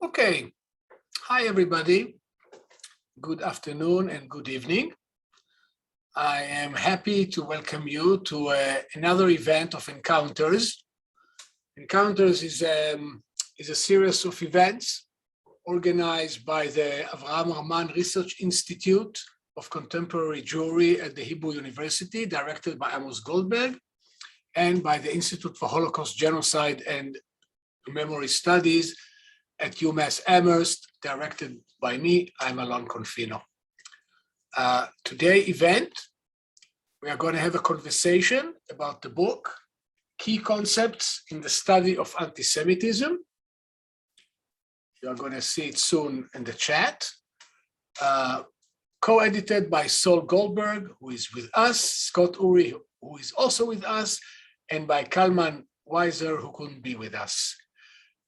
Okay, hi everybody. Good afternoon and good evening. I am happy to welcome you to another event of Encounters. Encounters is a series of events organized by the Avraham Rahman Research Institute of Contemporary Jewry at the Hebrew University, directed by Amos Goldberg, and by the Institute for Holocaust, Genocide, and Memory Studies at UMass Amherst, directed by me. I'm Alon Confino. Today's event, we are going to have a conversation about the book, Key Concepts in the Study of Anti-Semitism. You are going to see it soon in the chat. Co-edited by Sol Goldberg, who is with us, Scott Ury, who is also with us, and by Kalman Weiser, who couldn't be with us.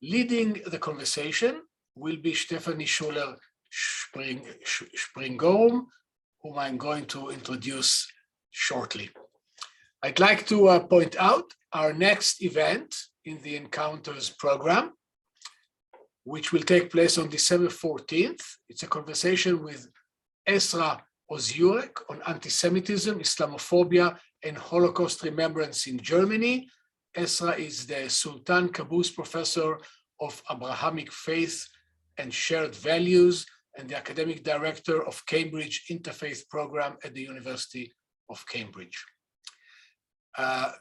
Leading the conversation will be Stefanie Schuler-Springo, whom I'm going to introduce shortly. I'd like to point out our next event in the Encounters program, which will take place on December 14th. It's a conversation with Ezra Oziurek on anti-Semitism, Islamophobia, and Holocaust remembrance in Germany. Ezra is the Sultan Qaboos Professor of Abrahamic Faith and Shared Values and the Academic Director of Cambridge Interfaith Program at the University of Cambridge.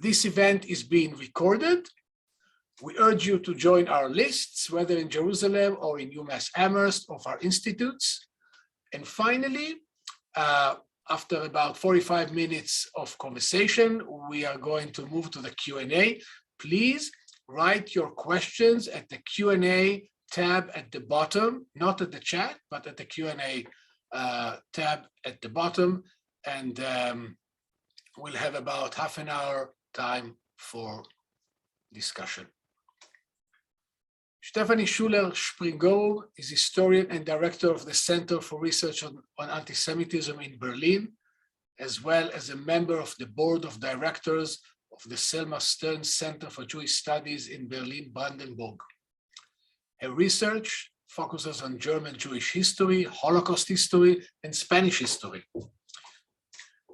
This event is being recorded. We urge you to join our lists, whether in Jerusalem or in UMass Amherst of our institutes. And finally, after about 45 minutes of conversation, we are going to move to the Q&A. Please write your questions at the Q&A tab at the bottom, not at the chat, but at the Q&A tab at the bottom. And we'll have about half an hour time for discussion. Stefanie Schuler-Springo is historian and director of the Center for Research on Anti-Semitism in Berlin, as well as a member of the board of directors of the Selma Stern Center for Jewish Studies in Berlin-Brandenburg. Her research focuses on German Jewish history, Holocaust history, and Spanish history.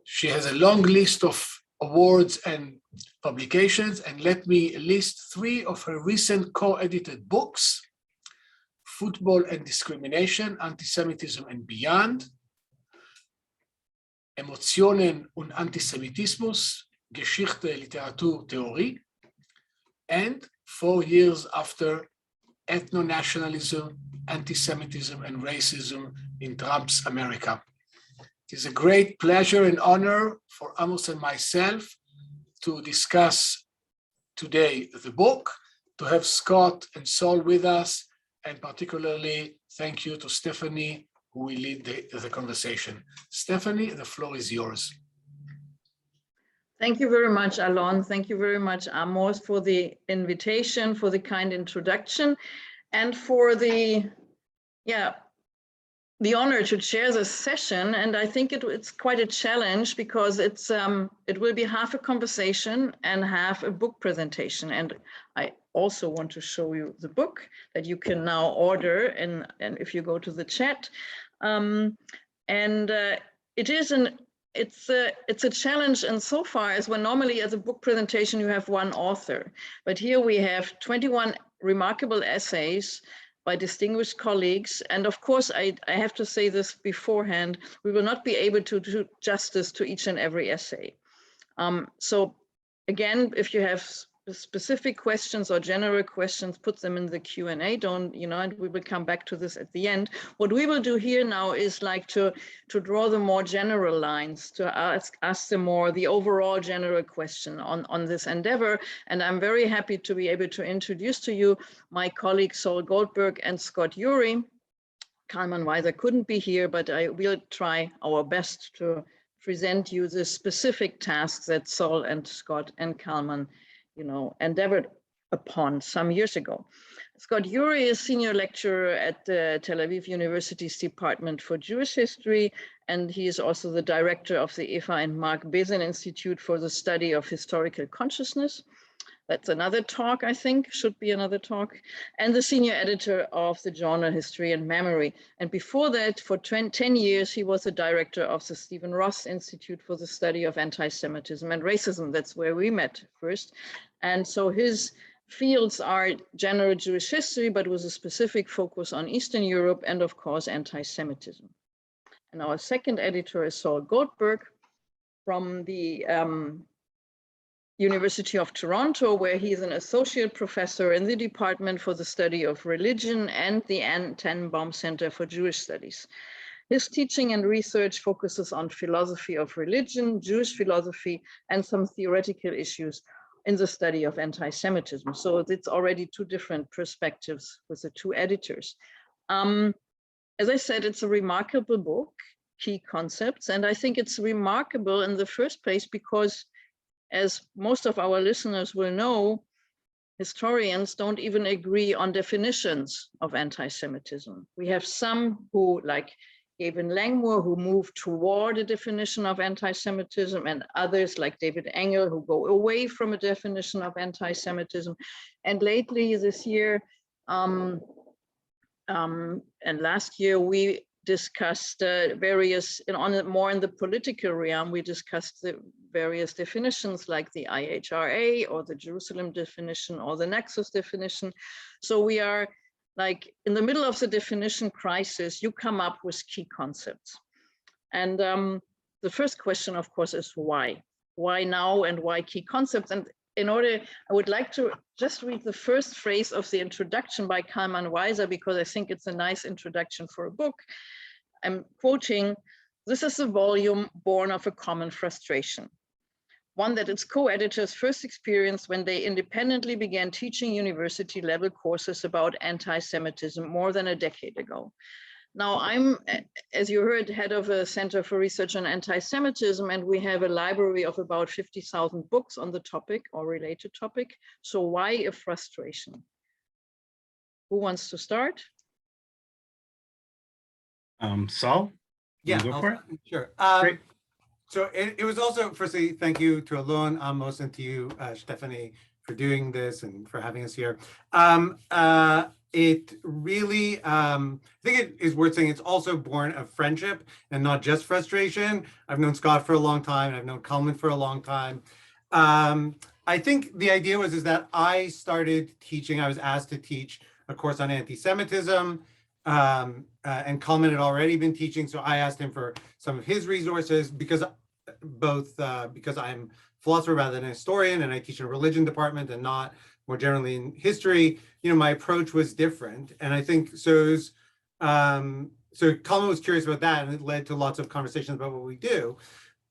She has a long list of awards and publications, and let me list three of her recent co-edited books: Football and Discrimination, Antisemitism and Beyond, Emotionen und Antisemitismus, Geschichte, Literatur, Theorie, and 4 years after, Ethno-Nationalism, Anti-Semitism and Racism in Trump's America. It is a great pleasure and honor for Amos and myself to discuss today the book, to have Scott and Sol with us, and particularly thank you to Stefanie, who will lead the conversation. Stefanie, the floor is yours. Thank you very much, Alon. Thank you very much, Amos, for the invitation, for the kind introduction, and for the honor to chair this session. And I think it's quite a challenge because it will be half a conversation and half a book presentation. And I also want to show you the book that you can now order, and if you go to the chat. It's a challenge insofar as when normally as a book presentation you have one author, but here we have 21 remarkable essays by distinguished colleagues. And of course, I have to say this beforehand, we will not be able to do justice to each and every essay. So again, if you have specific questions or general questions, put them in the Q&A. And we will come back to this at the end. What we will do here now is like to draw the more general lines, to ask the overall general question on this endeavor. And I'm very happy to be able to introduce to you my colleagues Sol Goldberg and Scott Ury. Kalman Weiser couldn't be here, but I will try our best to present you the specific tasks that Sol and Scott and Kalman endeavored upon some years ago. Scott Ury is senior lecturer at the Tel Aviv University's Department for Jewish History, and he is also the director of the Eva and Mark Bezin Institute for the Study of Historical Consciousness. That's another talk, I think, should be another talk. And the senior editor of the journal History and Memory. And before that, for 10 years, he was the director of the Stephen Ross Institute for the Study of Anti-Semitism and Racism. That's where we met first. And so his fields are general Jewish history, but with a specific focus on Eastern Europe and, of course, anti-Semitism. And our second editor is Sol Goldberg from the University of Toronto, where he's an associate professor in the Department for the Study of Religion and the Anne Tannenbaum Center for Jewish Studies. His teaching and research focuses on philosophy of religion, Jewish philosophy, and some theoretical issues in the study of anti-Semitism. So it's already two different perspectives with the two editors. As I said, it's a remarkable book, Key Concepts, and I think it's remarkable in the first place because, as most of our listeners will know, historians don't even agree on definitions of anti-Semitism. We have some who, like Gavin Langmuir, who move toward a definition of anti-Semitism, and others like David Engel, who go away from a definition of anti-Semitism. And lately this year, and last year, we discussed various, more in the political realm, we discussed the various definitions like the IHRA or the Jerusalem definition or the Nexus definition. So we are like in the middle of the definition crisis, you come up with key concepts. And the first question, of course, is why? Why now and why key concepts? And in order, I would like to just read the first phrase of the introduction by Kalman Weiser, because I think it's a nice introduction for a book. I'm quoting, "This is a volume born of a common frustration, one that its co-editors first experienced when they independently began teaching university-level courses about anti-Semitism more than a decade ago. Now, I'm, as you heard, head of a Center for Research on Anti-Semitism, and we have a library of about 50,000 books on the topic or related topic. So why a frustration? Who wants to start? Sol? Yeah, go for it? Sure. Great. So it was also, firstly, thank you to Alon, Amos, and to you, Stefanie, for doing this and for having us here. It really, I think it is worth saying it's also born of friendship and not just frustration. I've known Scott for a long time, and I've known Kalman for a long time. I think the idea is that I started teaching, I was asked to teach a course on anti-Semitism, and Kalman had already been teaching, so I asked him for some of his resources because because I'm a philosopher rather than a historian, and I teach in a religion department and not more generally in history. You know, my approach was different, and I think so. So Kalman was curious about that, and it led to lots of conversations about what we do.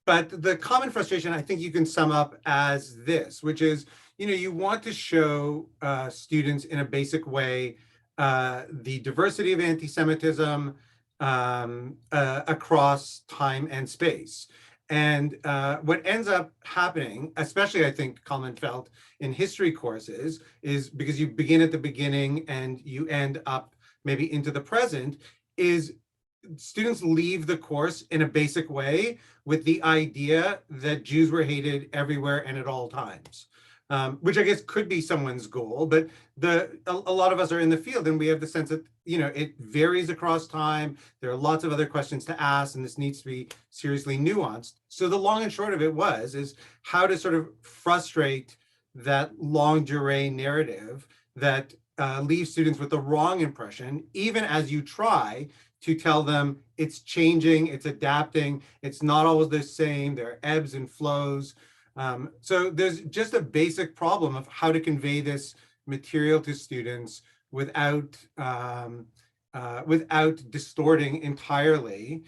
But the common frustration, I think you can sum up as this, which is, you know, you want to show students in a basic way the diversity of anti-Semitism across time and space. And what ends up happening, especially I think Kalman felt in history courses, is because you begin at the beginning and you end up maybe into the present, is students leave the course in a basic way with the idea that Jews were hated everywhere and at all times. Which I guess could be someone's goal, but a lot of us are in the field and we have the sense that, you know, it varies across time. There are lots of other questions to ask, and this needs to be seriously nuanced. So the long and short of it is how to sort of frustrate that longue durée narrative that leaves students with the wrong impression, even as you try to tell them it's changing, it's adapting, it's not always the same, there are ebbs and flows. So there's just a basic problem of how to convey this material to students without distorting entirely,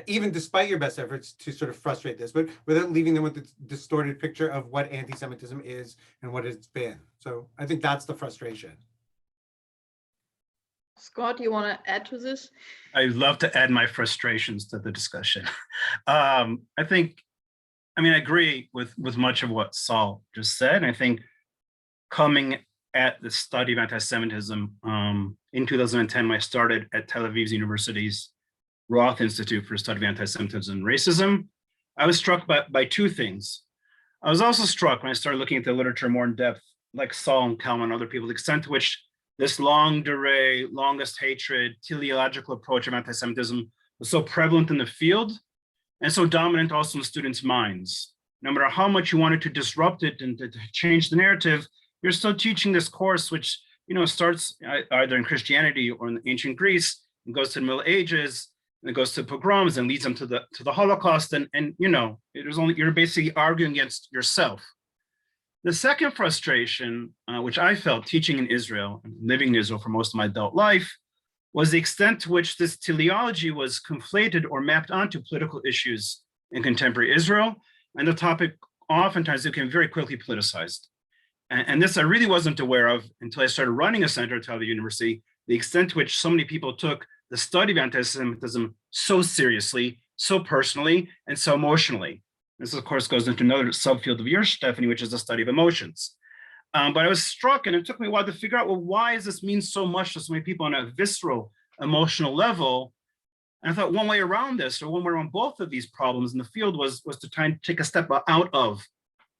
even despite your best efforts to sort of frustrate this, but without leaving them with the distorted picture of what anti-Semitism is and what it's been. So I think that's the frustration. Scott, you want to add to this? I'd love to add my frustrations to the discussion. I agree with much of what Sol just said. I think coming at the study of anti-Semitism in 2010, when I started at Tel Aviv University's Roth Institute for Study of Anti-Semitism and Racism, I was struck by two things. I was also struck when I started looking at the literature more in depth like Sol and Kalman and other people, the extent to which this longue durée, longest hatred, teleological approach of anti-Semitism was so prevalent in the field and so dominant also in students' minds. No matter how much you wanted to disrupt it and to change the narrative, you're still teaching this course, which starts either in Christianity or in ancient Greece, and goes to the Middle Ages, and it goes to pogroms and leads them to the Holocaust. And you're basically arguing against yourself. The second frustration, which I felt teaching in Israel, living in Israel for most of my adult life, was the extent to which this teleology was conflated or mapped onto political issues in contemporary Israel. And the topic oftentimes became very quickly politicized. And this I really wasn't aware of until I started running a center at Tel Aviv University, the extent to which so many people took the study of anti-Semitism so seriously, so personally, and so emotionally. This, of course, goes into another subfield of yours, Stefanie, which is the study of emotions. But I was struck, and it took me a while to figure out, well, why does this mean so much to so many people on a visceral, emotional level? And I thought one way around this, or one way around both of these problems in the field was to try and take a step out of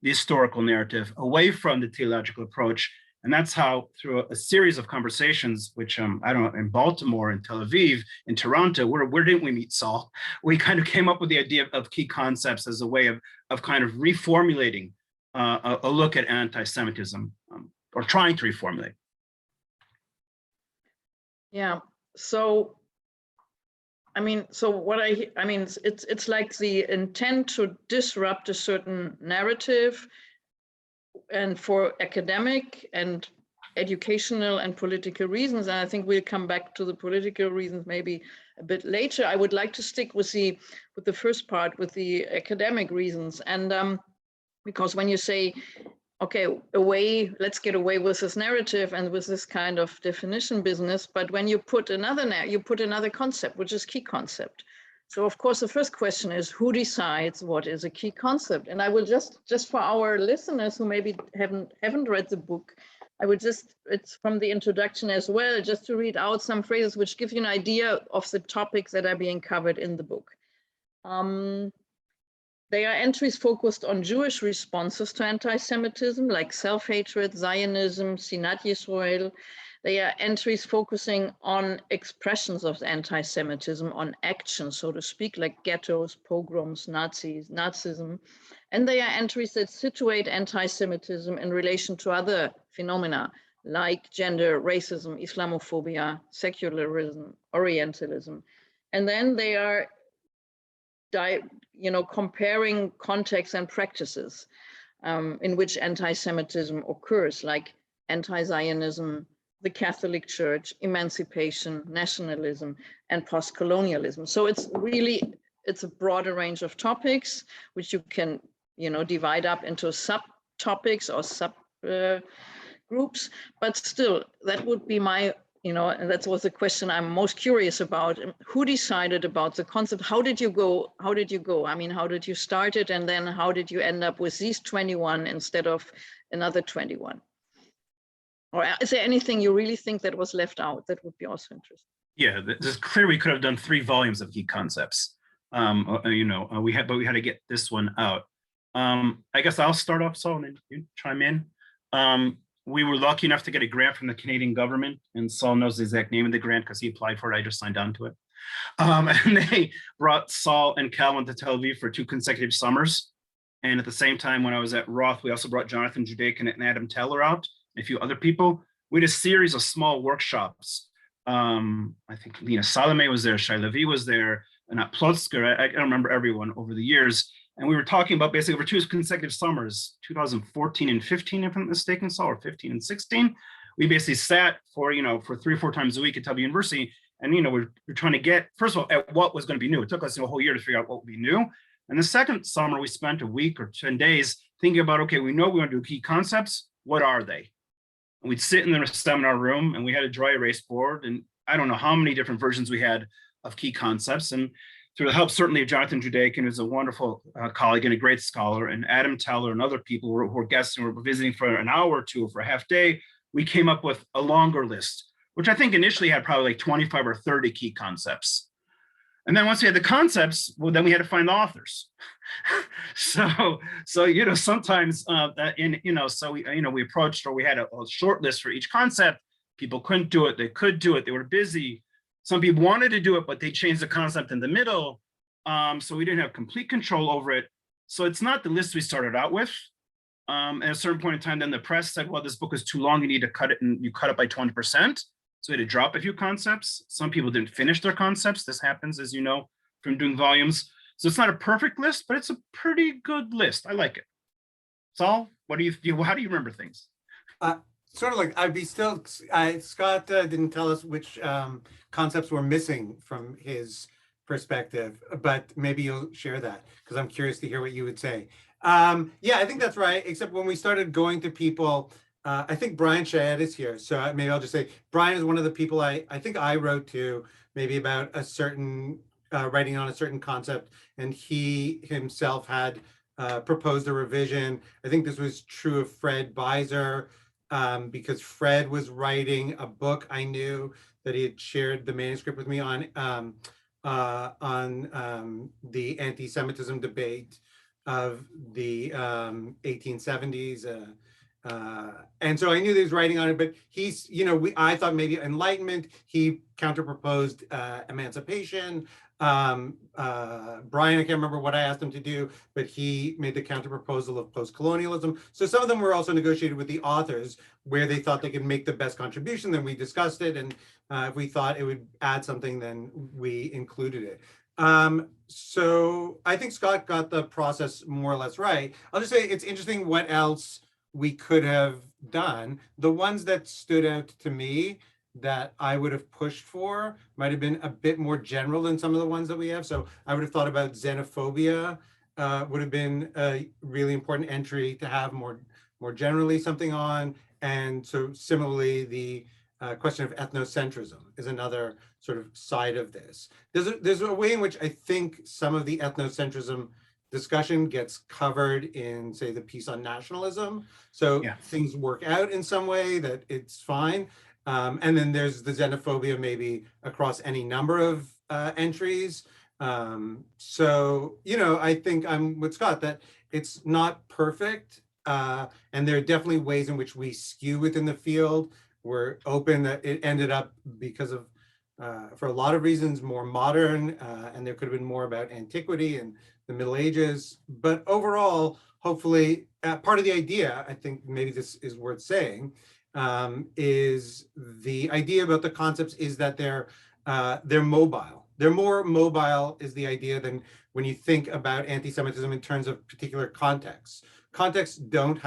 the historical narrative, away from the teleological approach. And that's how, through a series of conversations, which I don't know, in Baltimore, in Tel Aviv, in Toronto, where didn't we meet, Sol? We kind of came up with the idea of key concepts as a way of kind of reformulating a look at anti-Semitism, or trying to reformulate. Yeah, so it's like the intent to disrupt a certain narrative, and for academic and educational and political reasons. And I think we'll come back to the political reasons maybe a bit later. I would like to stick with the first part, with the academic reasons. And because when you say, okay, let's get away with this narrative and with this kind of definition business, but when you put another concept, which is key concept. So of course, the first question is, who decides what is a key concept? And I will just for our listeners who maybe haven't read the book, it's from the introduction as well, just to read out some phrases which give you an idea of the topics that are being covered in the book. They are entries focused on Jewish responses to anti-Semitism, like self-hatred, Zionism, Sinat Yisrael. They are entries focusing on expressions of anti-Semitism, on action, so to speak, like ghettos, pogroms, Nazism. And they are entries that situate anti-Semitism in relation to other phenomena, like gender, racism, Islamophobia, secularism, Orientalism. And then they are comparing contexts and practices in which anti-Semitism occurs, like anti-Zionism, the Catholic Church, emancipation, nationalism, and postcolonialism. So it's a broader range of topics, which you can, divide up into subtopics or subgroups. But still, that would be my, and that was the question I'm most curious about. Who decided about the concept? How did you go? I mean, how did you start it? And then how did you end up with these 21 instead of another 21? Or is there anything you really think that was left out? That would be also interesting. Yeah, it's clear we could have done 3 volumes of key concepts. We had to get this one out. I guess I'll start off, Sol, and then you chime in. We were lucky enough to get a grant from the Canadian government, and Sol knows the exact name of the grant because he applied for it. I just signed on to it. And they brought Sol and Kalman to Tel Aviv for 2 consecutive summers. And at the same time, when I was at Roth, we also brought Jonathan Judaikin and Adam Teller out, and a few other people. We had a series of small workshops. I think Lina Salome was there, Shai Levi was there, and Plotzker. I don't remember everyone over the years. And we were talking about basically over 2 consecutive summers, 2014 and 15, if I'm not mistaken, Sol, or 15 and 16. We basically sat for 3 or 4 times a week at Tel Aviv University. And, we're trying to get, first of all, at what was going to be new. It took us a whole year to figure out what would be new. And the second summer, we spent a week or 10 days thinking about, okay, we know we want to do key concepts. What are they? And we'd sit in the seminar room and we had a dry erase board. And I don't know how many different versions we had of key concepts. And through the help, certainly, of Jonathan Judaikin, who's a wonderful colleague and a great scholar, and Adam Teller and other people who were guests and were visiting for an hour or 2 or for a half day, we came up with a longer list, which I think initially had probably like 25 or 30 key concepts. And then once we had the concepts, well, then we had to find the authors. so sometimes so we approached, or we had a short list for each concept. People couldn't do it. They could do it. They were busy. Some people wanted to do it, but they changed the concept in the middle. So we didn't have complete control over it. So it's not the list we started out with. At a certain point in time, then the press said, well, this book is too long. You need to cut it, and you cut it by 20%. So we had to drop a few concepts. Some people didn't finish their concepts. This happens, as you know, from doing volumes. So it's not a perfect list, but it's a pretty good list. I like it. Sol, how do you remember things? Sort of like Scott didn't tell us which concepts were missing from his perspective, but maybe you'll share that, because I'm curious to hear what you would say. Yeah, I think that's right, except when we started going to people, I think Brian Shayed is here, so maybe I'll just say Brian is one of the people I think I wrote to, maybe about a certain writing on a certain concept, and he himself had proposed a revision. I think this was true of Fred Weiser, because Fred was writing a book. I knew that he had shared the manuscript with me on the anti-Semitism debate of the 1870s. And so I knew that he was writing on it, but he's, I thought maybe Enlightenment, he counter-proposed emancipation. Brian, I can't remember what I asked him to do, but he made the counter-proposal of postcolonialism. So some of them were also negotiated with the authors, where they thought they could make the best contribution. Then we discussed it, and if we thought it would add something, then we included it. So I think Scott got the process more or less right. I'll just say it's interesting what else we could have done. The ones that stood out to me that I would have pushed for might have been a bit more general than some of the ones that we have. So I would have thought about xenophobia would have been a really important entry to have more generally something on. And so similarly, the question of ethnocentrism is another sort of side of this. There's a way in which I think some of the ethnocentrism discussion gets covered in, say, the piece on nationalism. So things work out in some way that it's fine. And then there's the xenophobia maybe across any number of entries. So, I think I'm with Scott that it's not perfect. And there are definitely ways in which we skew within the field. We're open that it ended up because of, for a lot of reasons, more modern, and there could have been more about antiquity and the Middle Ages. But overall, hopefully, part of the idea, I think maybe this is worth saying, is the idea about the concepts is that they're mobile. They're more mobile is the idea than when you think about anti-Semitism in terms of particular contexts. Contexts don't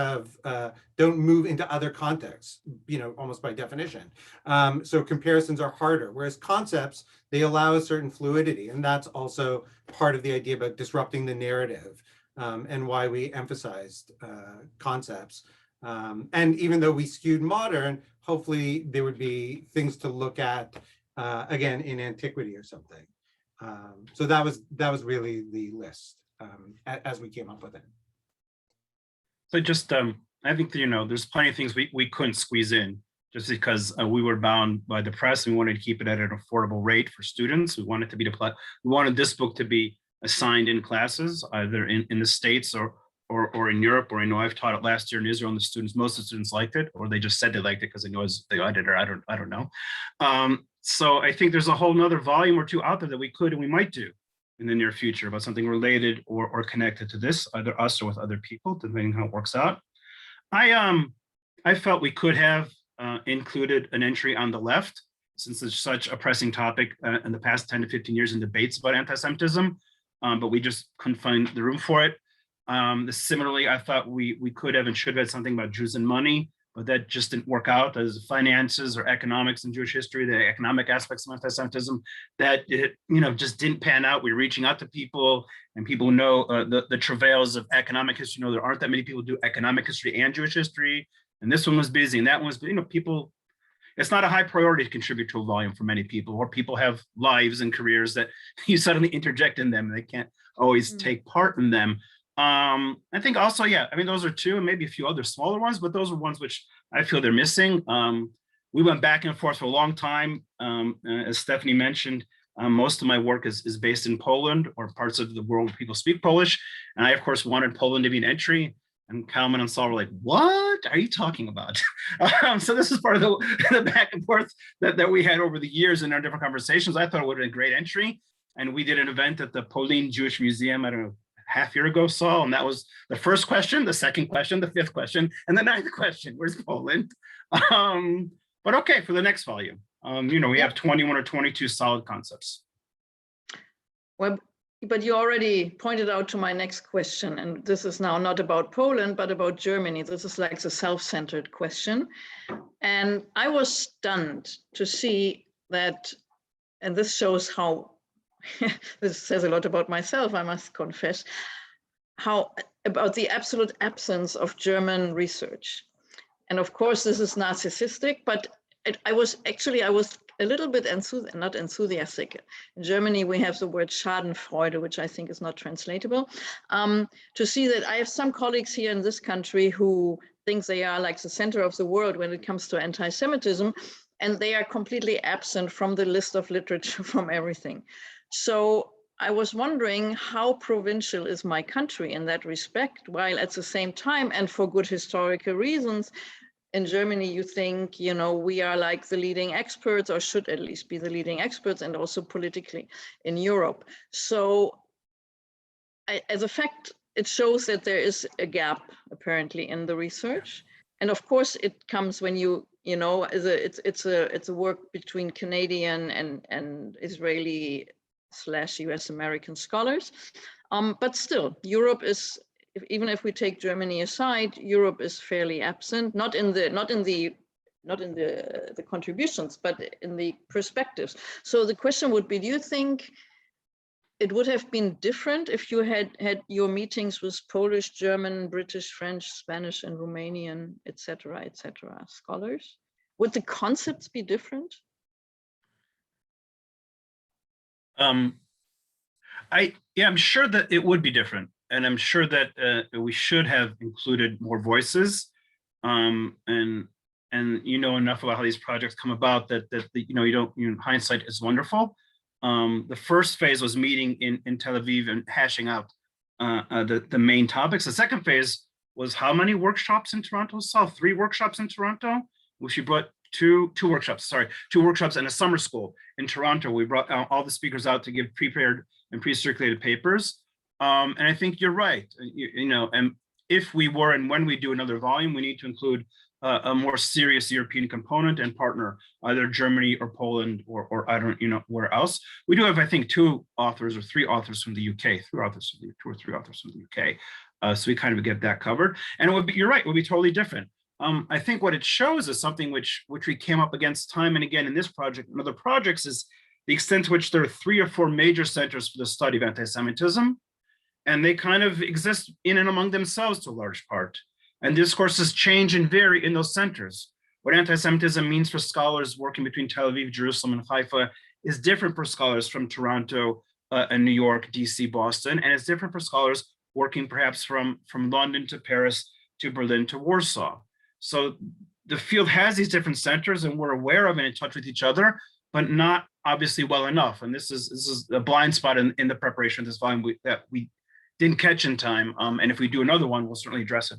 move into other contexts, almost by definition. So comparisons are harder, whereas concepts, they allow a certain fluidity. And that's also part of the idea about disrupting the narrative and why we emphasized concepts. And even though we skewed modern, hopefully there would be things to look at, again, in antiquity or something. So that was really the list as we came up with it. So just, I think, there's plenty of things we couldn't squeeze in just because we were bound by the press. We wanted to keep it at an affordable rate for students. We wanted we wanted this book to be assigned in classes, either in the States or in Europe, or I know I've taught it last year in Israel, and most of the students liked it, or they just said they liked it because they know it's the editor. I don't know. So I think there's a whole nother volume or two out there that we could and we might do in the near future about something related or connected to this, either us or with other people, depending on how it works out. I felt we could have included an entry on the left, since it's such a pressing topic in the past 10 to 15 years in debates about anti-Semitism, but we just couldn't find the room for it. Similarly, I thought we could have and should have had something about Jews and money, but that just didn't work out. As finances or economics in Jewish history, the economic aspects of anti-Semitism, that it just didn't pan out. We were reaching out to people, and people know the travails of economic history. There aren't that many people who do economic history and Jewish history, and this one was busy, and that one was, people. It's not a high priority to contribute to a volume for many people, or people have lives and careers that you suddenly interject in them, and they can't always take part in them. I think also, those are two, and maybe a few other smaller ones, but those are ones which I feel they're missing. We went back and forth for a long time. As Stefanie mentioned, Most of my work is based in Poland or parts of the world where people speak Polish. And I, of course, wanted Poland to be an entry. And Kalman and Sol were like, what are you talking about? So this is part of the back and forth that we had over the years in our different conversations. I thought it would have been a great entry. And we did an event at the Polin Jewish Museum, I don't know, half year ago, Sol, and that was the first question, the second question, the fifth question, and the ninth question, where's Poland? But okay, for the next volume, we have 21 or 22 solid concepts. Well, but you already pointed out to my next question, and this is now not about Poland, but about Germany. This is like the self-centered question. And I was stunned to see that, and this shows how, this says a lot about myself, I must confess, how about the absolute absence of German research. And of course, this is narcissistic, but I was a little bit not enthusiastic. In Germany, we have the word Schadenfreude, which I think is not translatable, to see that I have some colleagues here in this country who think they are like the center of the world when it comes to anti-Semitism, and they are completely absent from the list of literature from everything. So I was wondering how provincial is my country in that respect, while at the same time, and for good historical reasons, in Germany, you think, we are like the leading experts, or should at least be the leading experts, and also politically in Europe. So as a fact, it shows that there is a gap apparently in the research. And of course, it comes when it's a work between Canadian and Israeli / US American scholars. But still, Europe is, even if we take Germany aside, Europe is fairly absent, not in the contributions, but in the perspectives. So the question would be, do you think it would have been different if you had your meetings with Polish, German, British, French, Spanish, and Romanian, et cetera, scholars? Would the concepts be different? I'm sure that it would be different, and I'm sure that we should have included more voices. And enough about how these projects come about that hindsight is wonderful. The first phase was meeting in Tel Aviv and hashing out the main topics. The second phase was how many workshops in Toronto? Saw 3 workshops in Toronto, which we brought two workshops and a summer school in Toronto. We brought all the speakers out to give prepared and pre-circulated papers. And I think you're right. And if we were, and when we do another volume, we need to include a more serious European component and partner either Germany or Poland or I don't where else. We do have, I think, 2 authors or 3 authors from the UK, 2 or 3 authors from the UK. So we kind of get that covered. And it would be, you're right, it would be totally different. I think what it shows is something which we came up against time and again in this project and other projects is the extent to which there are 3 or 4 major centers for the study of anti-Semitism, and they kind of exist in and among themselves to a large part. And discourses change and vary in those centers. What anti-Semitism means for scholars working between Tel Aviv, Jerusalem, and Haifa is different for scholars from Toronto and New York, DC, Boston, and it's different for scholars working perhaps from London to Paris to Berlin to Warsaw. So the field has these different centers and we're aware of and in touch with each other, but not obviously well enough. And this is a blind spot in the preparation of this volume that we didn't catch in time. And if we do another one, we'll certainly address it.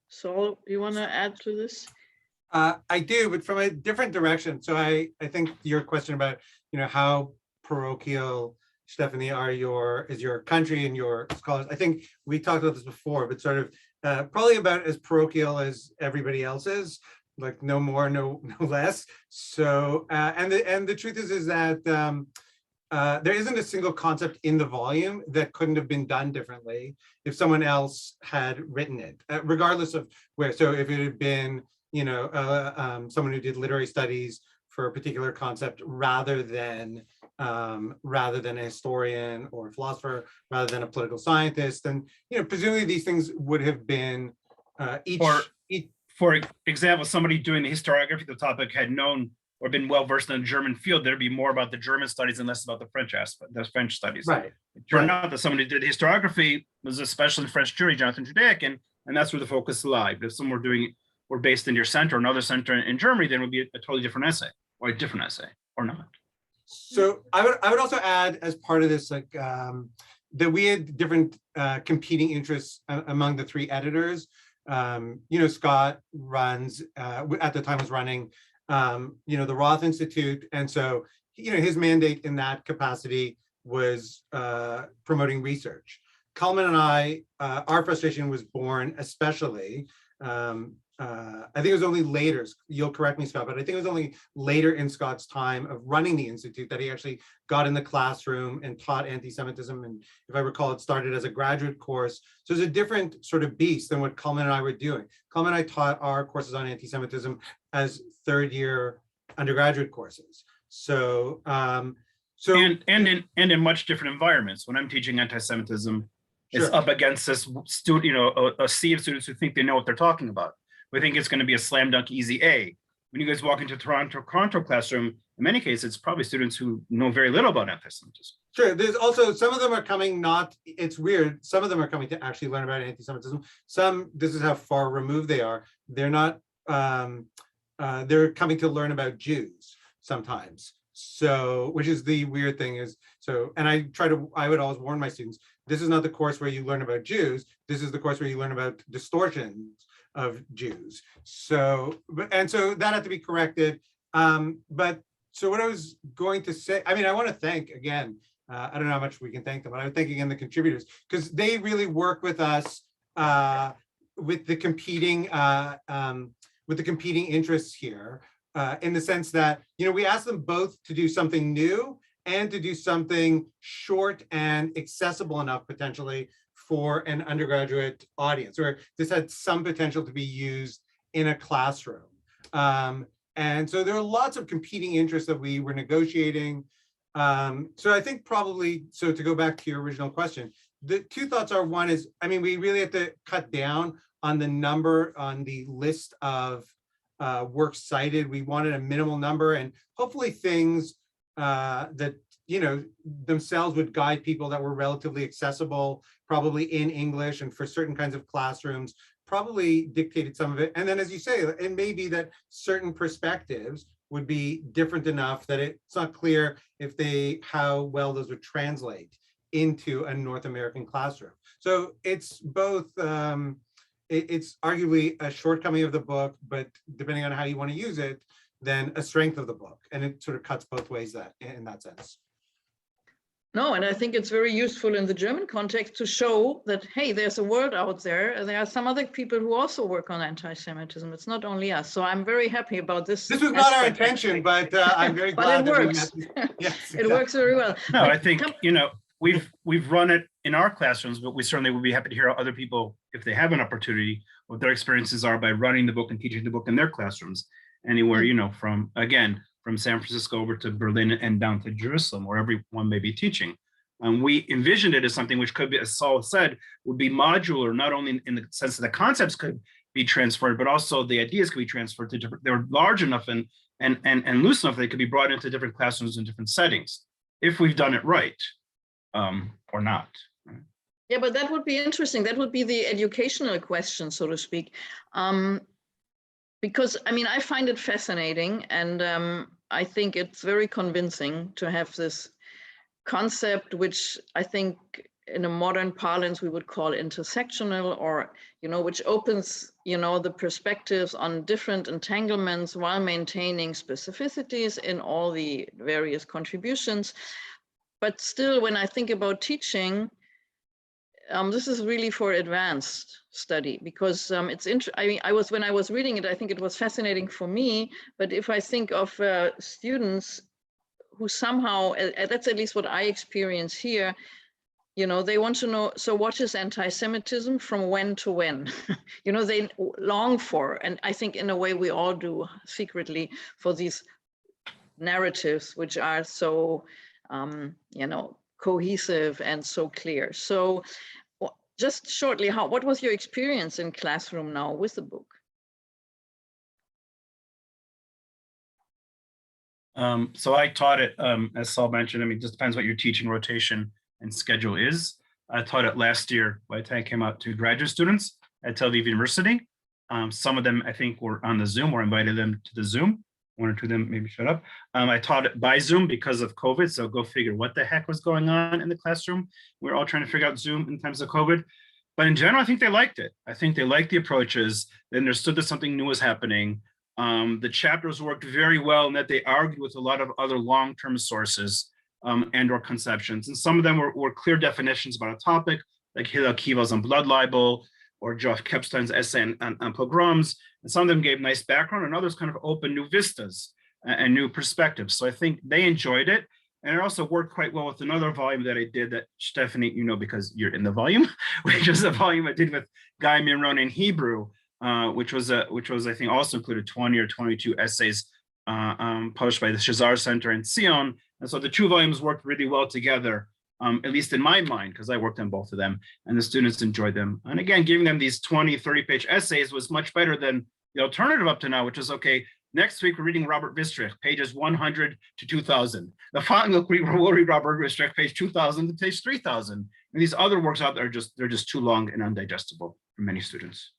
Sol, you want to add to this? I do, but from a different direction. So I think your question about, how parochial, Stefanie, is your country and your scholars. I think we talked about this before, but sort of probably about as parochial as everybody else is, like no more, no less. So and the truth is that there isn't a single concept in the volume that couldn't have been done differently if someone else had written it, regardless of where. So if it had been, someone who did literary studies for a particular concept rather than a historian or a philosopher, rather than a political scientist, then presumably these things would have been For example, somebody doing the historiography of the topic had known or been well versed in the German field, there'd be more about the German studies and less about the French aspect, the French studies. Right. It turned out that somebody who did historiography was a specialist in French Jewry, Jonathan Judaic, and that's where the focus lied. If someone were based in your center or another center in Germany, then it would be a totally different essay or a different essay or not? So I would also add, as part of this, like that we had different competing interests among the three editors. Scott runs, at the time was running, the Roth Institute. And so, his mandate in that capacity was promoting research. Kalman and I, our frustration was born especially, I think it was only later, you'll correct me, Scott, but I think it was only later in Scott's time of running the Institute that he actually got in the classroom and taught anti-Semitism. And if I recall, it started as a graduate course. So it's a different sort of beast than what Kalman and I were doing. Kalman and I taught our courses on anti-Semitism as third-year undergraduate courses. So, and in much different environments. When I'm teaching anti-Semitism, it's sure. up against this student, a sea of students who think they know what they're talking about. We think it's going to be a slam dunk easy A. When you guys walk into Toronto classroom, in many cases, it's probably students who know very little about anti-Semitism. Sure. There's also, some of them are coming it's weird. Some of them are coming to actually learn about anti-Semitism. Some, this is how far removed they are. They're not, they're coming to learn about Jews sometimes. So, which is the weird thing is, and I would always warn my students, this is not the course where you learn about Jews. This is the course where you learn about distortions of Jews. So that had to be corrected. So what I was going to say, I want to thank again, I don't know how much we can thank them, but I would thank again the contributors, because they really work with us with the competing interests here, in the sense that, we asked them both to do something new and to do something short and accessible enough potentially for an undergraduate audience, or this had some potential to be used in a classroom. And so there are lots of competing interests that we were negotiating. So I think probably, so to go back to your original question, the two thoughts are, one is, we really have to cut down on the number on the list of works cited. We wanted a minimal number, and hopefully things that themselves would guide people that were relatively accessible, probably in English and for certain kinds of classrooms, probably dictated some of it. And then, as you say, it may be that certain perspectives would be different enough that it's not clear how well those would translate into a North American classroom. So it's both, it's arguably a shortcoming of the book, but depending on how you want to use it, then a strength of the book. And it sort of cuts both ways in that sense. No, and I think it's very useful in the German context to show that, hey, there's a world out there. There are some other people who also work on anti-Semitism. It's not only us. So I'm very happy about this. This was not our intention, but I'm very glad that it works. Yes, It works very well. No, I think, we've run it in our classrooms, but we certainly would be happy to hear how other people, if they have an opportunity, what their experiences are by running the book and teaching the book in their classrooms, anywhere, from San Francisco over to Berlin and down to Jerusalem, where everyone may be teaching. We envisioned it as something which could be, as Sol said, would be modular, not only in the sense that the concepts could be transferred, but also the ideas could be transferred to different, they're large enough and loose enough that they could be brought into different classrooms in different settings, if we've done it right, or not. Yeah, but that would be interesting. That would be the educational question, so to speak. Because I find it fascinating, and I think it's very convincing to have this concept, which I think in a modern parlance we would call intersectional, or which opens the perspectives on different entanglements while maintaining specificities in all the various contributions. But still, when I think about teaching, this is really for advanced study, because it's interesting. When I was reading it, I think it was fascinating for me. But if I think of students who somehow, that's at least what I experience here, they want to know, so what is anti-Semitism from when to when? They long for, and I think in a way we all do secretly, for these narratives which are so, cohesive and so clear. So just shortly, what was your experience in classroom now with the book? So I taught it, as Sol mentioned, it just depends what your teaching rotation and schedule is. I taught it last year by the time I came out to graduate students at Tel Aviv University. Some of them, I think, were on the Zoom or invited them to the Zoom. one or two of them maybe shut up. I taught it by Zoom because of COVID, so go figure what the heck was going on in the classroom. We're all trying to figure out Zoom in times of COVID. But in general, I think they liked it. I think they liked the approaches. They understood that something new was happening. The chapters worked very well in that they argued with a lot of other long-term sources and or conceptions. And some of them were clear definitions about a topic, like Hillel Kival's on blood libel, or Geoff Kepstein's essay on pogroms. And some of them gave nice background, and others kind of opened new vistas and new perspectives. So I think they enjoyed it. And it also worked quite well with another volume that I did that, Stefanie, you know, because you're in the volume, which is a volume I did with Guy Miron in Hebrew, which was I think also included 20 or 22 essays published by the Shazar Center in Zion. And so the two volumes worked really well together, at least in my mind, because I worked on both of them, and the students enjoyed them. And again, giving them these 20, 30-page essays was much better than the alternative up to now, which is, okay, next week we're reading Robert Wistrich, pages 100 to 2000. The following week we'll read Robert Wistrich, page 2000 to page 3000. And these other works out there they're just too long and undigestible for many students.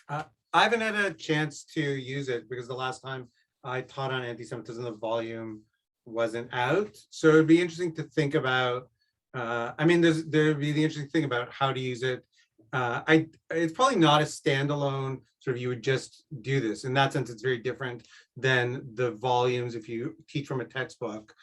I haven't had a chance to use it because the last time I taught on anti-Semitism, the volume wasn't out. So it'd be interesting to think about, there'd be the interesting thing about how to use it. It's probably not a standalone sort of, you would just do this. In that sense, it's very different than the volumes if you teach from a textbook,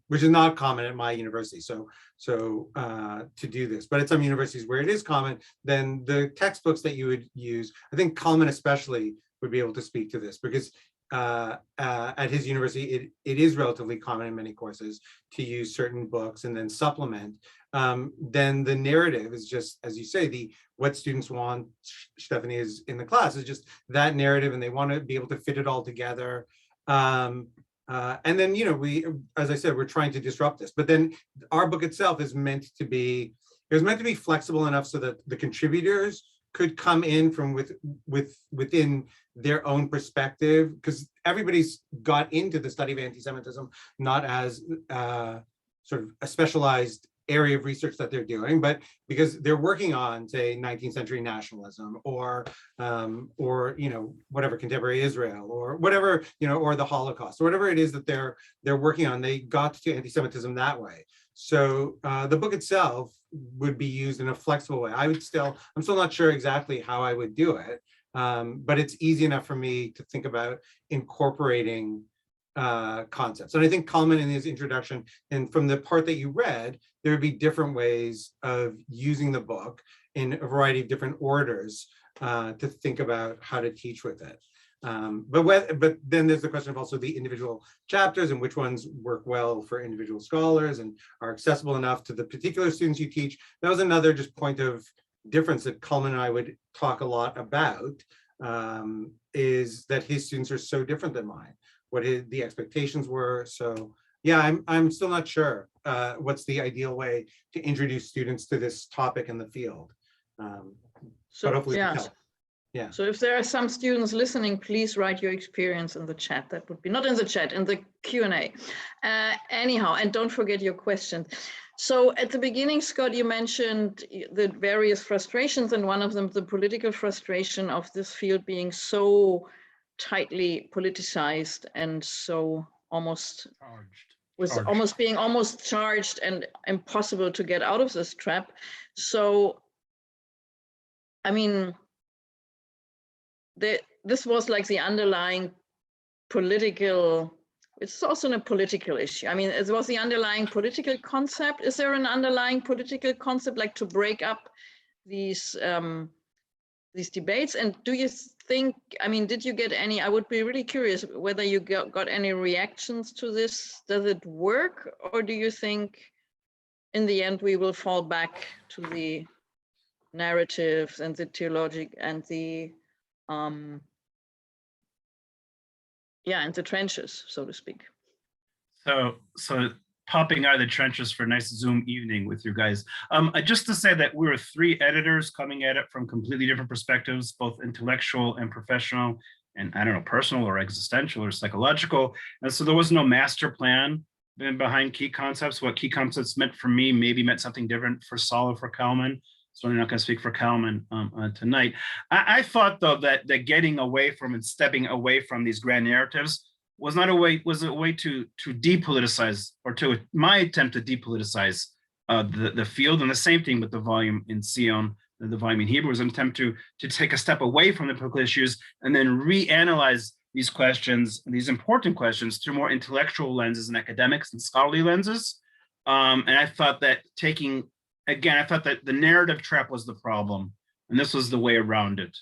which is not common at my university. So to do this, but at some universities where it is common, then the textbooks that you would use, I think Kalman especially would be able to speak to this, because at his university, it is relatively common in many courses to use certain books and then supplement. Then the narrative is just, as you say, what students want, Stefanie, is in the class is just that narrative, and they want to be able to fit it all together. And then, as I said, we're trying to disrupt this, but then our book itself is meant to be, it was meant to be flexible enough so that the contributors could come in from within their own perspective, because everybody's got into the study of anti-Semitism not as sort of a specialized area of research that they're doing, but because they're working on, say, 19th century nationalism, or whatever, contemporary Israel, or whatever, or the Holocaust, or whatever it is that they're working on. They got to anti-Semitism that way. So the book itself would be used in a flexible way. I'm still not sure exactly how I would do it, but it's easy enough for me to think about incorporating concepts. And I think Kalman, in his introduction, and from the part that you read, there would be different ways of using the book in a variety of different orders to think about how to teach with it. But then there's the question of also the individual chapters and which ones work well for individual scholars and are accessible enough to the particular students you teach. That was another just point of difference that Kalman and I would talk a lot about, is that his students are so different than mine, what the expectations were. So yeah, I'm still not sure what's the ideal way to introduce students to this topic in the field. But hopefully it helps. Yeah. So if there are some students listening, please write your experience in the chat. That would be, not in the chat, in the Q&A. Anyhow, and don't forget your questions. So at the beginning, Scott, you mentioned the various frustrations, and one of them, the political frustration of this field being so tightly politicized and so almost charged and impossible to get out of this trap. So, I mean, this was like the underlying political, it's also a political issue. I mean, it was the underlying political concept. Is there an underlying political concept, like to break up these debates? And do you think, I mean, did you get any, I would be really curious whether you got any reactions to this. Does it work? Or do you think in the end we will fall back to the narratives and the theologic and the and the trenches, so to speak? So popping out of the trenches for a nice Zoom evening with you guys. Just to say that we were 3 editors coming at it from completely different perspectives, both intellectual and professional, and I don't know, personal or existential or psychological. And so there was no master plan behind key concepts. What key concepts meant for me maybe meant something different for Sol or for Kalman. so I'm not going to speak for Kalman tonight. I thought though that getting away from and stepping away from these grand narratives was a way to depoliticize, or to my attempt to depoliticize the field. And the same thing with the volume in Sion, the volume in Hebrew, was an attempt to take a step away from the political issues and then reanalyze these questions, these important questions, through more intellectual lenses and academics and scholarly lenses. And I thought that I thought that the narrative trap was the problem, and this was the way around it.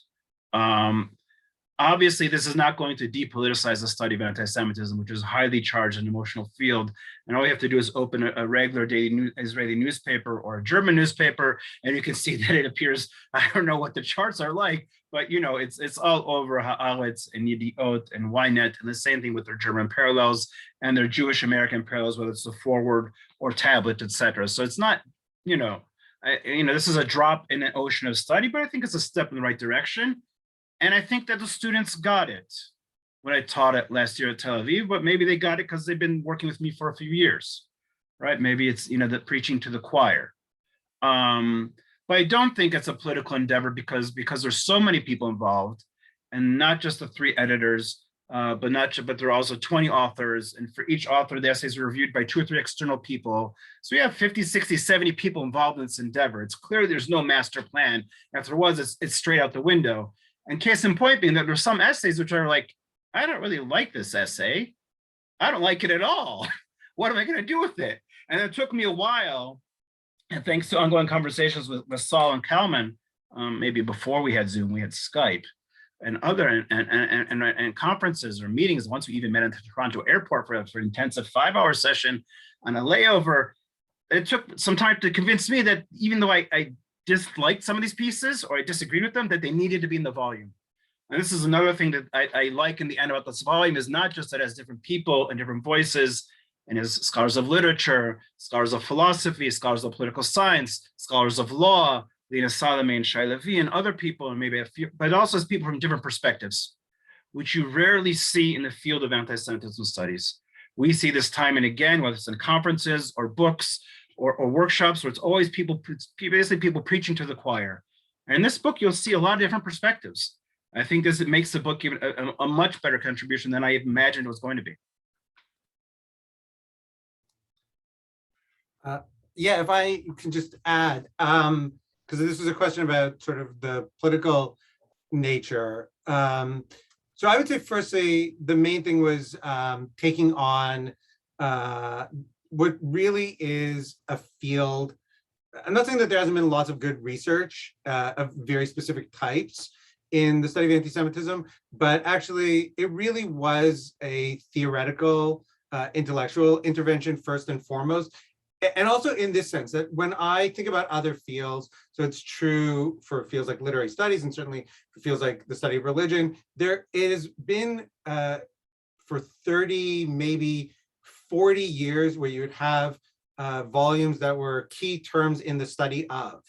Obviously, this is not going to depoliticize the study of anti-Semitism, which is a highly charged and emotional field. And all you have to do is open a regular daily Israeli newspaper or a German newspaper, and you can see that it appears, I don't know what the charts are like, but you know, it's all over Haaretz and Yediot and Ynet, and the same thing with their German parallels and their Jewish American parallels, whether it's the Forward or Tablet, etc. So it's not, this is a drop in an ocean of study, but I think it's a step in the right direction. And I think that the students got it when I taught it last year at Tel Aviv, but maybe they got it because they've been working with me for a few years, right? Maybe it's, the preaching to the choir. But I don't think it's a political endeavor because there's so many people involved, and not just the 3 editors, but there are also 20 authors. And for each author, the essays are reviewed by 2 or 3 external people. So we have 50, 60, 70 people involved in this endeavor. It's clear there's no master plan. If there was, it's straight out the window. And case in point being that there's some essays which are like, I don't really like this essay. I don't like it at all. What am I going to do with it? And it took me a while, and thanks to ongoing conversations with Sol and Kalman, maybe before we had Zoom, we had Skype and other and conferences or meetings. Once we even met at the Toronto airport for an intensive 5-hour session on a layover, it took some time to convince me that even though I disliked some of these pieces, or I disagreed with them, that they needed to be in the volume. And this is another thing that I like in the end about this volume, is not just that it has different people and different voices, and as scholars of literature, scholars of philosophy, scholars of political science, scholars of law, Lina Salome and Shai Levi and other people, and maybe a few, but also as people from different perspectives, which you rarely see in the field of anti-Semitism studies. We see this time and again, whether it's in conferences or books or workshops, where it's always basically people preaching to the choir. And in this book, you'll see a lot of different perspectives. I think this makes the book even a much better contribution than I imagined it was going to be. Yeah, if I can just add, because this was a question about sort of the political nature. So I would say, firstly, the main thing was taking on what really is a field. I'm not saying that there hasn't been lots of good research of very specific types in the study of anti-Semitism, but actually it really was a theoretical, intellectual intervention first and foremost. And also in this sense that when I think about other fields, so it's true for fields like literary studies and certainly for fields like the study of religion, there has been for 30, maybe 40 years where you would have volumes that were key terms in the study of.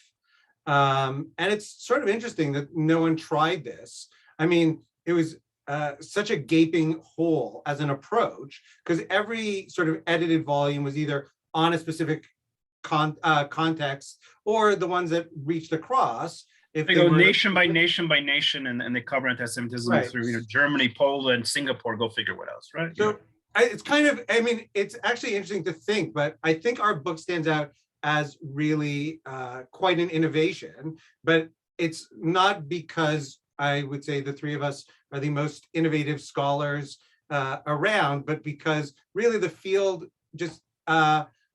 And it's sort of interesting that no one tried this. I mean, it was such a gaping hole as an approach, because every sort of edited volume was either on a specific context, or the ones that reached across. If they go nation by nation by nation, and they cover anti-Semitism right. through Germany, Poland, Singapore, go figure what else, right? So it's kind of, I mean, it's actually interesting to think, but I think our book stands out as really quite an innovation, but it's not because I would say the 3 of us are the most innovative scholars around, but because really the field just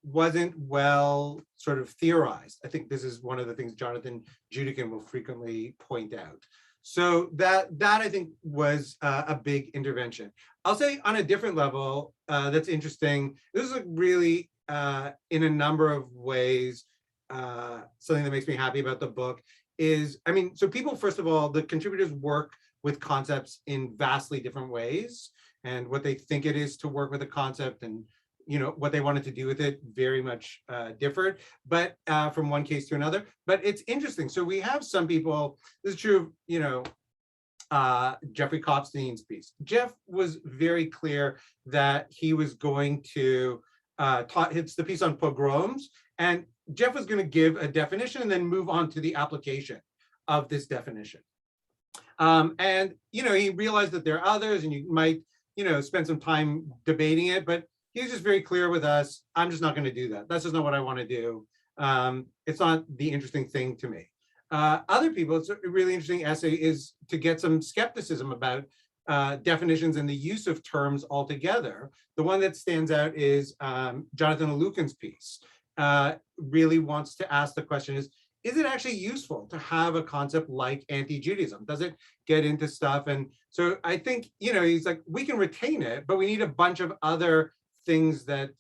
wasn't well sort of theorized. I think this is one of the things Jonathan Judikin will frequently point out. So that I think was a big intervention. I'll say on a different level, that's interesting. This is really, in a number of ways, something that makes me happy about the book is, I mean, so people, first of all, the contributors work with concepts in vastly different ways, and what they think it is to work with a concept and what they wanted to do with it very much differed, but from one case to another. But it's interesting. So we have some people, this is true of, Jeffrey Kopstein's piece. Jeff was very clear that he was going to it's the piece on pogroms, and Jeff was going to give a definition and then move on to the application of this definition. And, he realized that there are others and you might, spend some time debating it, but he was just very clear with us, I'm just not going to do that. That's just not what I want to do. It's not the interesting thing to me. Other people, it's a really interesting essay is to get some skepticism about definitions and the use of terms altogether. The one that stands out is Jonathan Alukin's piece. Really wants to ask the question is it actually useful to have a concept like anti-Judaism? Does it get into stuff? And so I think, he's like, we can retain it, but we need a bunch of other things that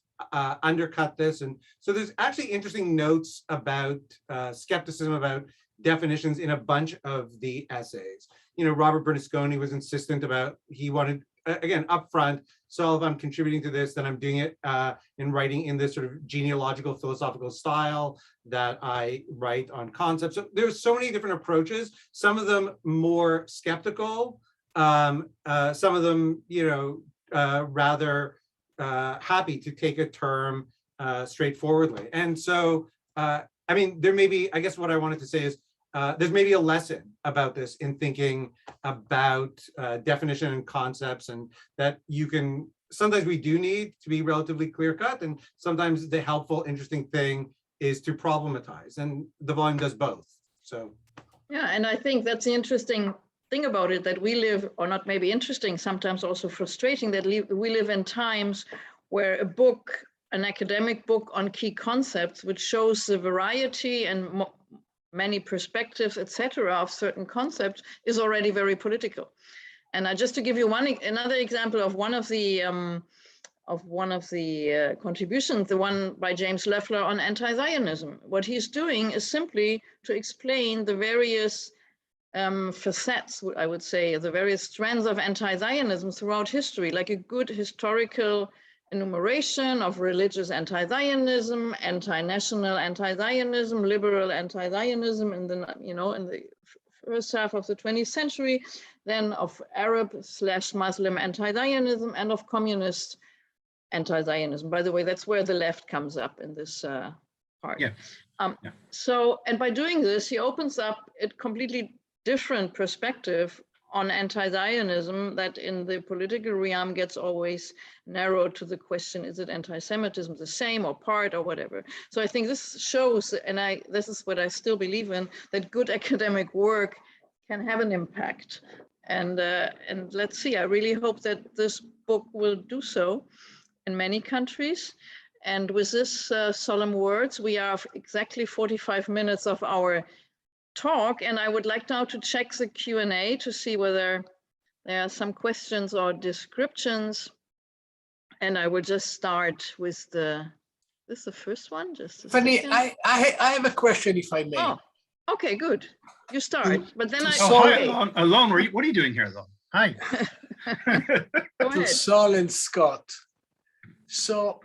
undercut this. And so there's actually interesting notes about skepticism about definitions in a bunch of the essays. Robert Bernasconi was insistent about, he wanted, again, upfront, so if I'm contributing to this, then I'm doing it in writing in this sort of genealogical philosophical style that I write on concepts. So there's so many different approaches, some of them more skeptical, some of them, rather happy to take a term straightforwardly. And so, there may be, I guess what I wanted to say is, there's maybe a lesson about this in thinking about definition and concepts, and that you can, sometimes we do need to be relatively clear cut, and sometimes the helpful, interesting thing is to problematize, and the volume does both. So. Yeah, and I think that's the interesting thing about it, that we live, or not maybe interesting, sometimes also frustrating, that we live in times where a book, an academic book on key concepts, which shows the variety and many perspectives, etc., of certain concepts, is already very political. And just to give you another example of one of the contributions, the one by James Leffler on anti-Zionism. What he's doing is simply to explain the various facets, I would say, the various strands of anti-Zionism throughout history, like a good historical enumeration of religious anti-Zionism, anti-national anti-Zionism, liberal anti-Zionism in the first half of the 20th century, then of Arab/Muslim anti-Zionism, and of communist anti-Zionism. By the way, that's where the left comes up in this part. Yeah. So, and by doing this, he opens up a completely different perspective on anti-Zionism that in the political realm gets always narrowed to the question, is it anti-Semitism the same or part or whatever? So I think this shows, and this is what I still believe in, that good academic work can have an impact. And let's see, I really hope that this book will do so in many countries. And with this solemn words, we are exactly 45 minutes of our talk, and I would like now to check the Q&A to see whether there are some questions or descriptions. And I will just start with this is the first one, just a Fanny, second. I have a question, if I may. Oh, okay, good. You start, but then Hi, Alon, what are you doing here, though? Hi. Go To ahead. Sol and Scott. So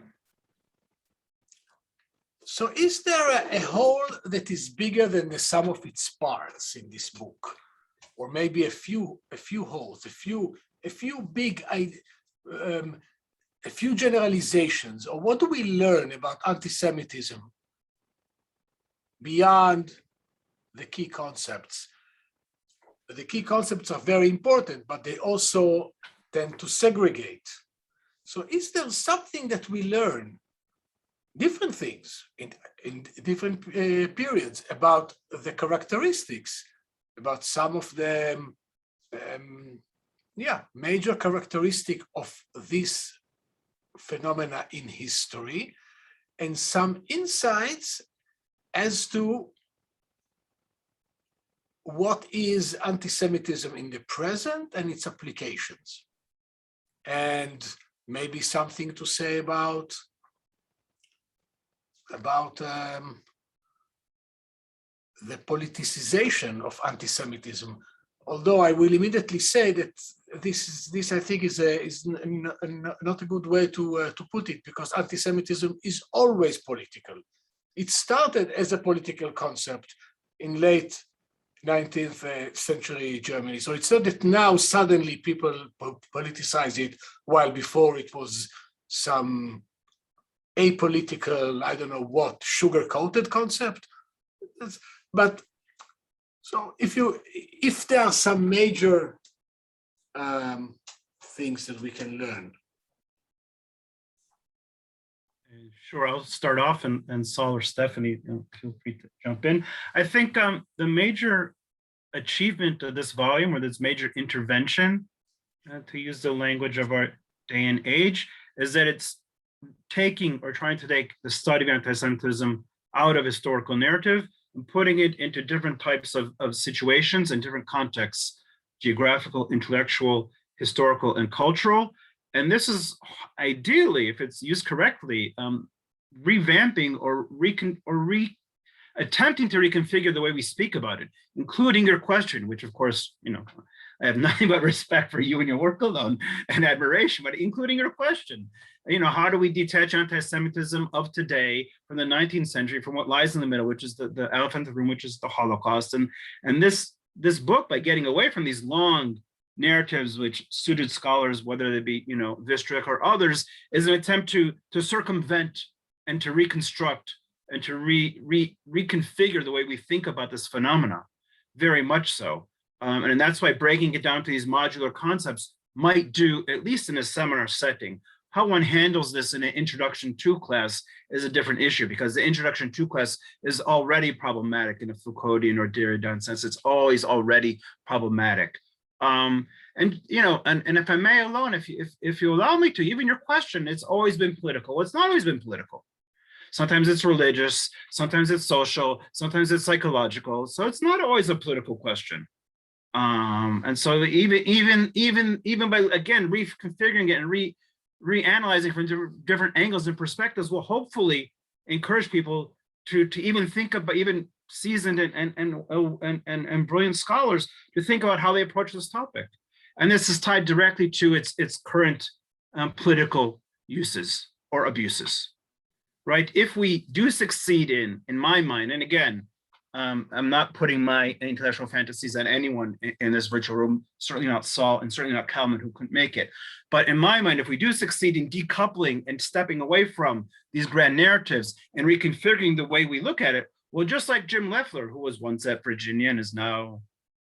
is there a whole that is bigger than the sum of its parts in this book? Or maybe a few holes, a few big, a few generalizations? Or what do we learn about anti-Semitism beyond the key concepts? The key concepts are very important, but they also tend to segregate. So is there something that we learn, different things in different periods, about the characteristics, about some of the major characteristic of this phenomena in history, and some insights as to what is anti-Semitism in the present and its applications, and maybe something to say about the politicization of anti-Semitism. Although I will immediately say that this I think is not a good way to put it, because anti-Semitism is always political. It started as a political concept in late 19th century Germany. So it's not that now suddenly people politicize it, while before it was some apolitical, I don't know what, sugar-coated concept. But so if there are some major things that we can learn. Sure, I'll start off, and Sol or Stefanie, feel free to jump in. I think the major achievement of this volume, or this major intervention, to use the language of our day and age, is that it's taking or trying to take the study of anti-Semitism out of historical narrative and putting it into different types of situations and different contexts: geographical, intellectual, historical, and cultural. And this is ideally, if it's used correctly, revamping or attempting to reconfigure the way we speak about it, including your question, which of course, I have nothing but respect for you and your work alone and admiration, but including your question, how do we detach anti-Semitism of today from the 19th century, from what lies in the middle, which is the elephant in the room, which is the Holocaust. And this book, by getting away from these long narratives which suited scholars, whether they be, Vistrick or others, is an attempt to circumvent and to reconstruct and to reconfigure the way we think about this phenomena, very much so. And that's why breaking it down to these modular concepts might do, at least in a seminar setting. How one handles this in an introduction to class is a different issue, because the introduction to class is already problematic in a Foucauldian or Derridian sense. It's always already problematic. And if I may alone, if you allow me to, even your question, it's always been political. It's not always been political. Sometimes it's religious, sometimes it's social, sometimes it's psychological. So it's not always a political question. And so even by, again, reconfiguring it and reanalyzing from different angles and perspectives will hopefully encourage people to even think about, even seasoned and brilliant scholars, to think about how they approach this topic. And this is tied directly to its current political uses or abuses, right? If we do succeed in my mind, and again, I'm not putting my intellectual fantasies on anyone in this virtual room, certainly not Sol and certainly not Kalman, who couldn't make it. But in my mind, if we do succeed in decoupling and stepping away from these grand narratives and reconfiguring the way we look at it, well, just like Jim Leffler, who was once at Virginia and is now,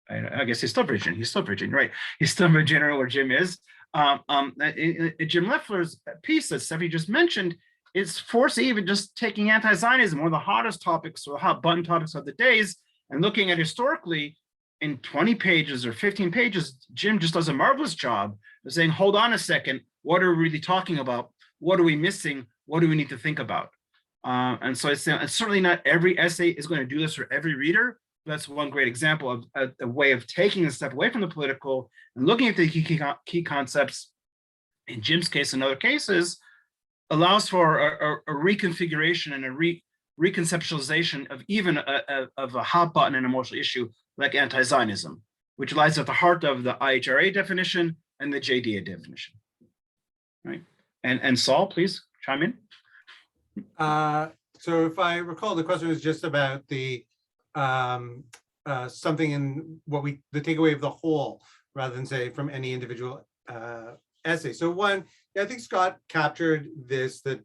I guess he's still Virginia. He's still Virginia, right? He's still Virginia, where Jim is. Jim Leffler's piece that Stefanie just mentioned is forcing even just taking anti-Zionism, one of the hottest topics or hot button topics of the days, and looking at historically in 20 pages or 15 pages, Jim just does a marvelous job of saying, hold on a second, what are we really talking about? What are we missing? What do we need to think about? And so it's certainly not every essay is going to do this for every reader. That's one great example of a way of taking a step away from the political and looking at the key concepts. In Jim's case and other cases, allows for a reconfiguration and a reconceptualization of even of a hot button and emotional issue like anti-Zionism, which lies at the heart of the IHRA definition and the JDA definition, right? And Sol, please chime in. So if I recall, the question was just about the something in the takeaway of the whole, rather than say from any individual essay. So one, I think Scott captured this, that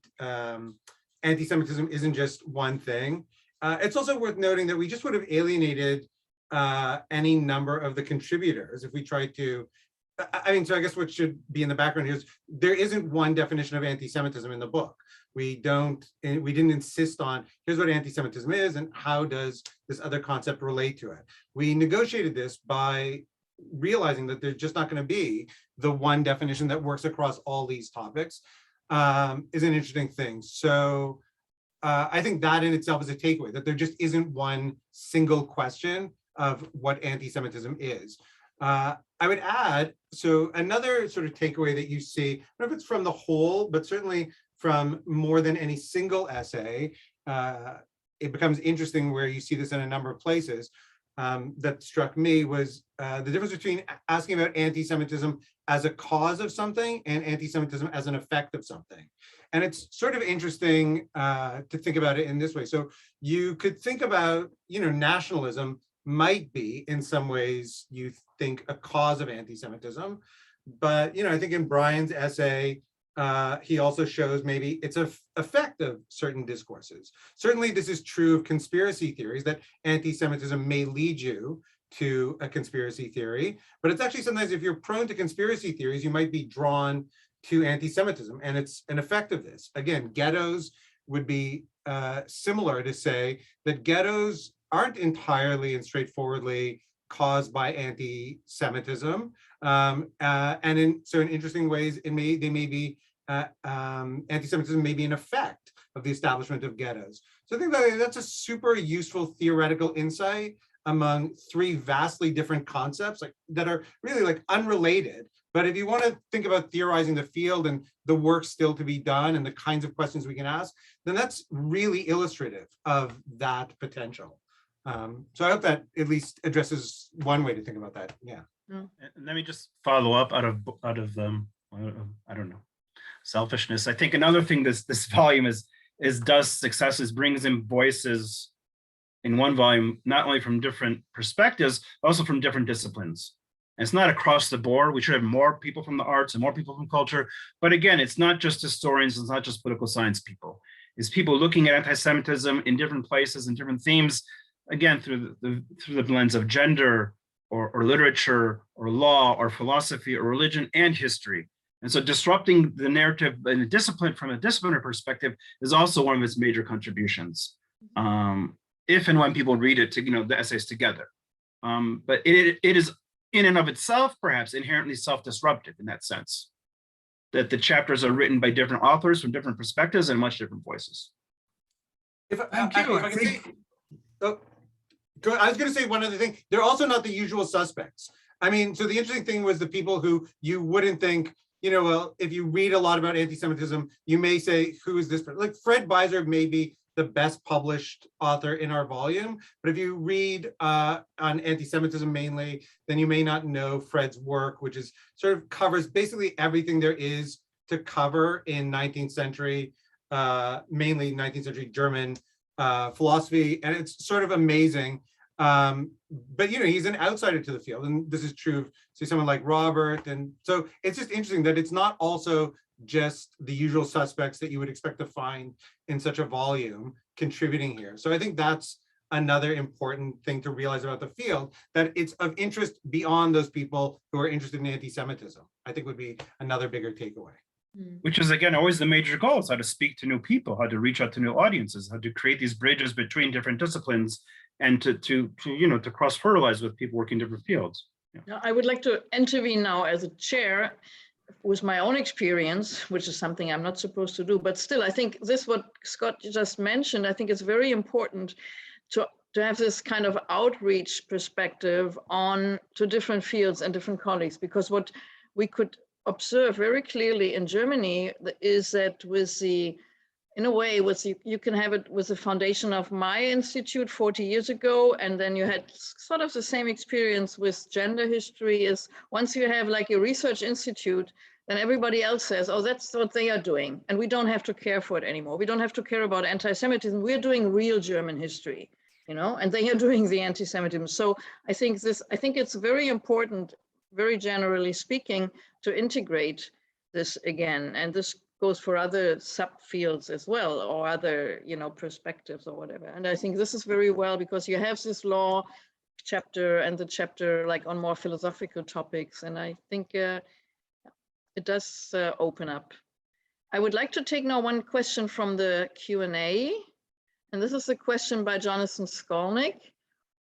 anti-Semitism isn't just one thing. It's also worth noting that we just would have alienated any number of the contributors if we tried to, so I guess what should be in the background here is there isn't one definition of anti-Semitism in the book. We didn't insist on, here's what anti-Semitism is and how does this other concept relate to it. We negotiated this by realizing that there's just not going to be the one definition that works across all these topics, is an interesting thing. So I think that in itself is a takeaway, that there just isn't one single question of what anti-Semitism is. I would add, so another sort of takeaway that you see, I don't know if it's from the whole, but certainly from more than any single essay, it becomes interesting where you see this in a number of places. That struck me was the difference between asking about anti-Semitism as a cause of something and anti-Semitism as an effect of something. And it's sort of interesting to think about it in this way. So you could think about, nationalism might be in some ways, you think, a cause of anti-Semitism. But, I think in Brian's essay, he also shows maybe it's an effect of certain discourses. Certainly this is true of conspiracy theories, that anti-Semitism may lead you to a conspiracy theory, but it's actually sometimes if you're prone to conspiracy theories, you might be drawn to anti-Semitism, and it's an effect of this. Again, ghettos would be similar to say that ghettos aren't entirely and straightforwardly caused by anti-Semitism, and so in interesting ways, anti-Semitism may be an effect of the establishment of ghettos. So I think that's a super useful theoretical insight among three vastly different concepts that are really unrelated. But if you want to think about theorizing the field and the work still to be done and the kinds of questions we can ask, then that's really illustrative of that potential. So I hope that at least addresses one way to think about that. Yeah. Let me just follow up out of I don't know, selfishness. I think another thing this volume does success is brings in voices in one volume, not only from different perspectives, but also from different disciplines. And it's not across the board. We should have more people from the arts and more people from culture. But again, it's not just historians, it's not just political science people. It's people looking at anti-Semitism in different places and different themes, again, through the lens of gender or literature or law or philosophy or religion and history. And so disrupting the narrative in a discipline from a disciplinary perspective is also one of its major contributions. If and when people read it, the essays together. But it is in and of itself, perhaps inherently self-disruptive in that sense, that the chapters are written by different authors from different perspectives and much different voices. Thank you. I was going to say one other thing. They're also not the usual suspects. I mean, so the interesting thing was the people who you wouldn't think, well, if you read a lot about anti-Semitism, you may say, who is this person? Like Fred Weiser may be the best published author in our volume, but if you read on anti-Semitism mainly, then you may not know Fred's work, which is sort of covers basically everything there is to cover in 19th century, mainly 19th century German philosophy, and it's sort of amazing. But he's an outsider to the field, and this is true of, say, someone like Robert, and so it's just interesting that it's not also just the usual suspects that you would expect to find in such a volume contributing here. So I think that's another important thing to realize about the field, that it's of interest beyond those people who are interested in anti-Semitism, I think would be another bigger takeaway. Which is, again, always the major goal, is how to speak to new people, how to reach out to new audiences, how to create these bridges between different disciplines, and to cross-fertilize with people working in different fields. Now, I would like to intervene now as a chair with my own experience, which is something I'm not supposed to do, but still, I think this, what Scott just mentioned, I think it's very important to have this kind of outreach perspective on to different fields and different colleagues, because what we could observe very clearly in Germany is that in a way, you can have it with the foundation of my institute 40 years ago, and then you had sort of the same experience with gender history. Is once you have like a research institute, then everybody else says, oh, that's what they are doing, and we don't have to care for it anymore. We don't have to care about anti-Semitism. We're doing real German history, and they are doing the anti-Semitism. So I think it's very important, very generally speaking, to integrate this again, and this goes for other subfields as well, or other, perspectives or whatever. And I think this is very well, because you have this law chapter and the chapter like on more philosophical topics. And I think it does open up. I would like to take now one question from the Q&A. And this is a question by Jonathan Skolnick.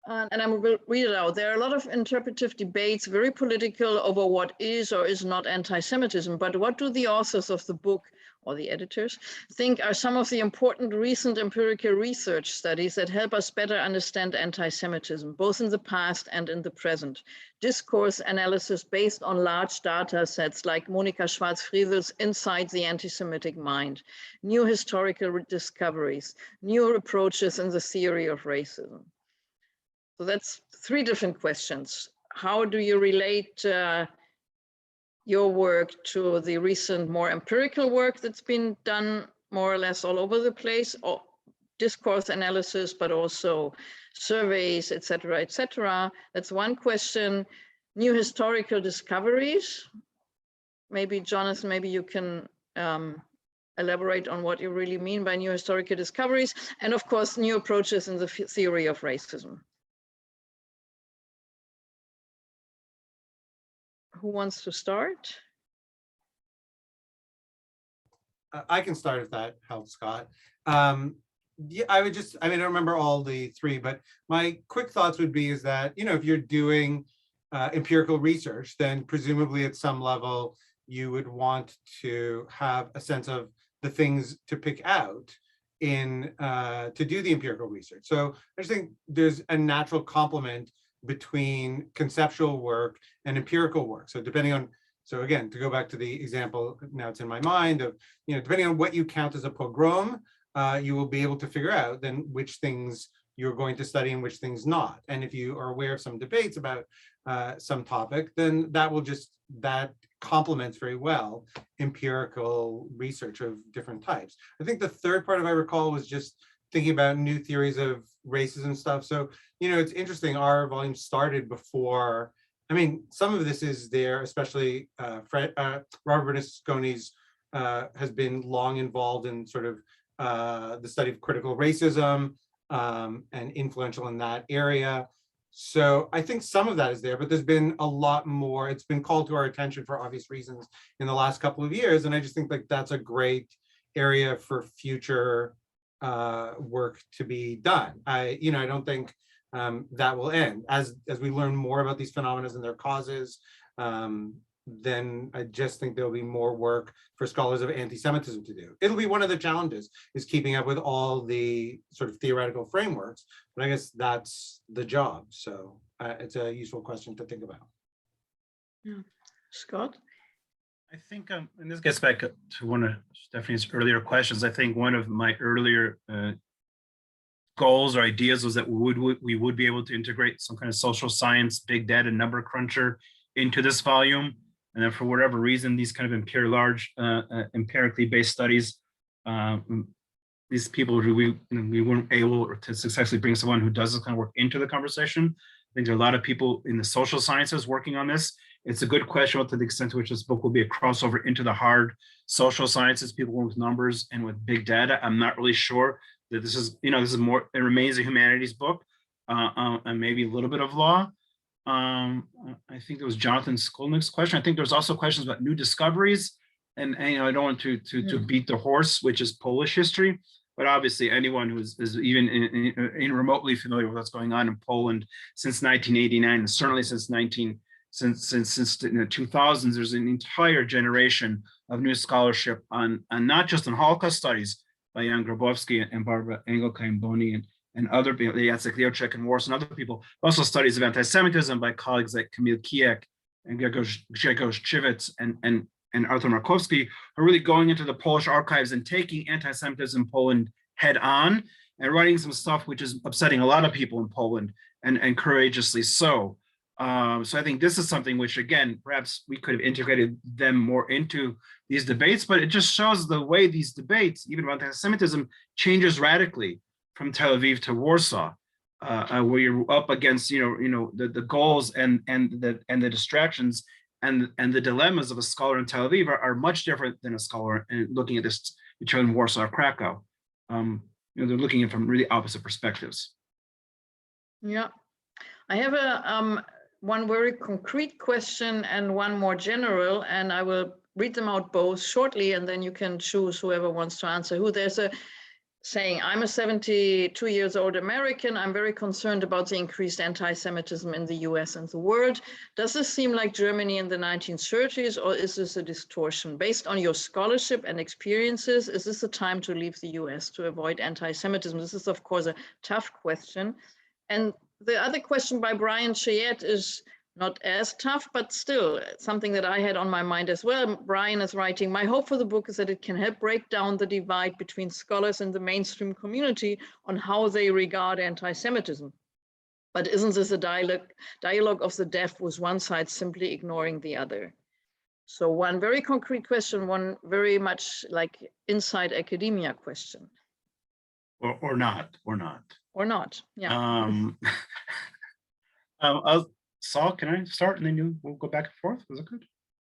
And I will read it out. There are a lot of interpretive debates, very political, over what is or is not anti-Semitism. But what do the authors of the book, or the editors, think are some of the important recent empirical research studies that help us better understand anti-Semitism, both in the past and in the present? Discourse analysis based on large data sets like Monika Schwarz-Friesel's Inside the Anti-Semitic Mind, new historical discoveries, new approaches in the theory of racism. So that's three different questions. How do you relate your work to the recent more empirical work that's been done more or less all over the place, or discourse analysis, but also surveys, et cetera, et cetera? That's one question. New historical discoveries. Maybe Jonathan, maybe you can elaborate on what you really mean by new historical discoveries, and of course, new approaches in the theory of racism. Who wants to start? I can start if that helps, Scott. Yeah, I don't remember all the three, but my quick thoughts would be is that, if you're doing empirical research, then presumably at some level, you would want to have a sense of the things to pick out to do the empirical research. So I just think there's a natural complement between conceptual work and empirical work. So so again, to go back to the example, now it's in my mind of, depending on what you count as a pogrom, you will be able to figure out then which things you're going to study and which things not. And if you are aware of some debates about some topic, then that complements very well empirical research of different types. I think the third part, if I recall, was just thinking about new theories of racism stuff. So, it's interesting, our volume started before, some of this is there, especially Robert Bernasconi's has been long involved in sort of the study of critical racism and influential in that area. So I think some of that is there, but there's been a lot more. It's been called to our attention for obvious reasons in the last couple of years. And I just think that's a great area for future work to be done. I don't think that will end. As we learn more about these phenomena and their causes, then I just think there'll be more work for scholars of anti-Semitism to do. It'll be one of the challenges, is keeping up with all the sort of theoretical frameworks, but I guess that's the job. So it's a useful question to think about. Yeah. Scott? I think, and this gets back to one of Stefanie's earlier questions, I think one of my earlier goals or ideas was that we would be able to integrate some kind of social science, big data, number cruncher into this volume. And then for whatever reason, these kind of large empirically based studies, these people, we weren't able to successfully bring someone who does this kind of work into the conversation. I think there are a lot of people in the social sciences working on this. It's a good question to the extent to which this book will be a crossover into the hard social sciences, people with numbers and with big data. I'm not really sure that this is more, it remains a humanities book and maybe a little bit of law. I think there was Jonathan Skolnick's question. I think there's also questions about new discoveries, and I don't want to beat the horse, which is Polish history, but obviously anyone who is even in remotely familiar with what's going on in Poland since 1989, and certainly since the 2000s, there's an entire generation of new scholarship on not just on Holocaust studies by Jan Grabowski and Barbara Engelkeim-Boni and other people, Jacek Leoczek and Wars and other people, also studies of anti-Semitism by colleagues like Kamil Kijek and Grzegorz Chivitz and Arthur Markowski, are really going into the Polish archives and taking anti-Semitism in Poland head on and writing some stuff which is upsetting a lot of people in Poland, and courageously so. So I think this is something which, again, perhaps we could have integrated them more into these debates, but it just shows the way these debates, even about anti-Semitism, changes radically from Tel Aviv to Warsaw, where you're up against, the goals and the distractions and the dilemmas of a scholar in Tel Aviv are much different than a scholar looking at this between Warsaw or Krakow. They're looking at it from really opposite perspectives. Yeah, I have one very concrete question and one more general, and I will read them out both shortly, and then you can choose whoever wants to answer who. There's a saying, I'm a 72 years old American. I'm very concerned about the increased anti-Semitism in the US and the world. Does this seem like Germany in the 1930s, or is this a distortion? Based on your scholarship and experiences, is this a time to leave the US to avoid anti-Semitism? This is, of course, a tough question. And the other question by Brian Chayette is not as tough, but still something that I had on my mind as well. Brian is writing, my hope for the book is that it can help break down the divide between scholars and the mainstream community on how they regard anti-Semitism. But isn't this a dialogue of the deaf with one side simply ignoring the other? So one very concrete question, one very much like inside academia question. Or not. Or not, yeah. Saul, can I start and then we'll go back and forth? Was it good?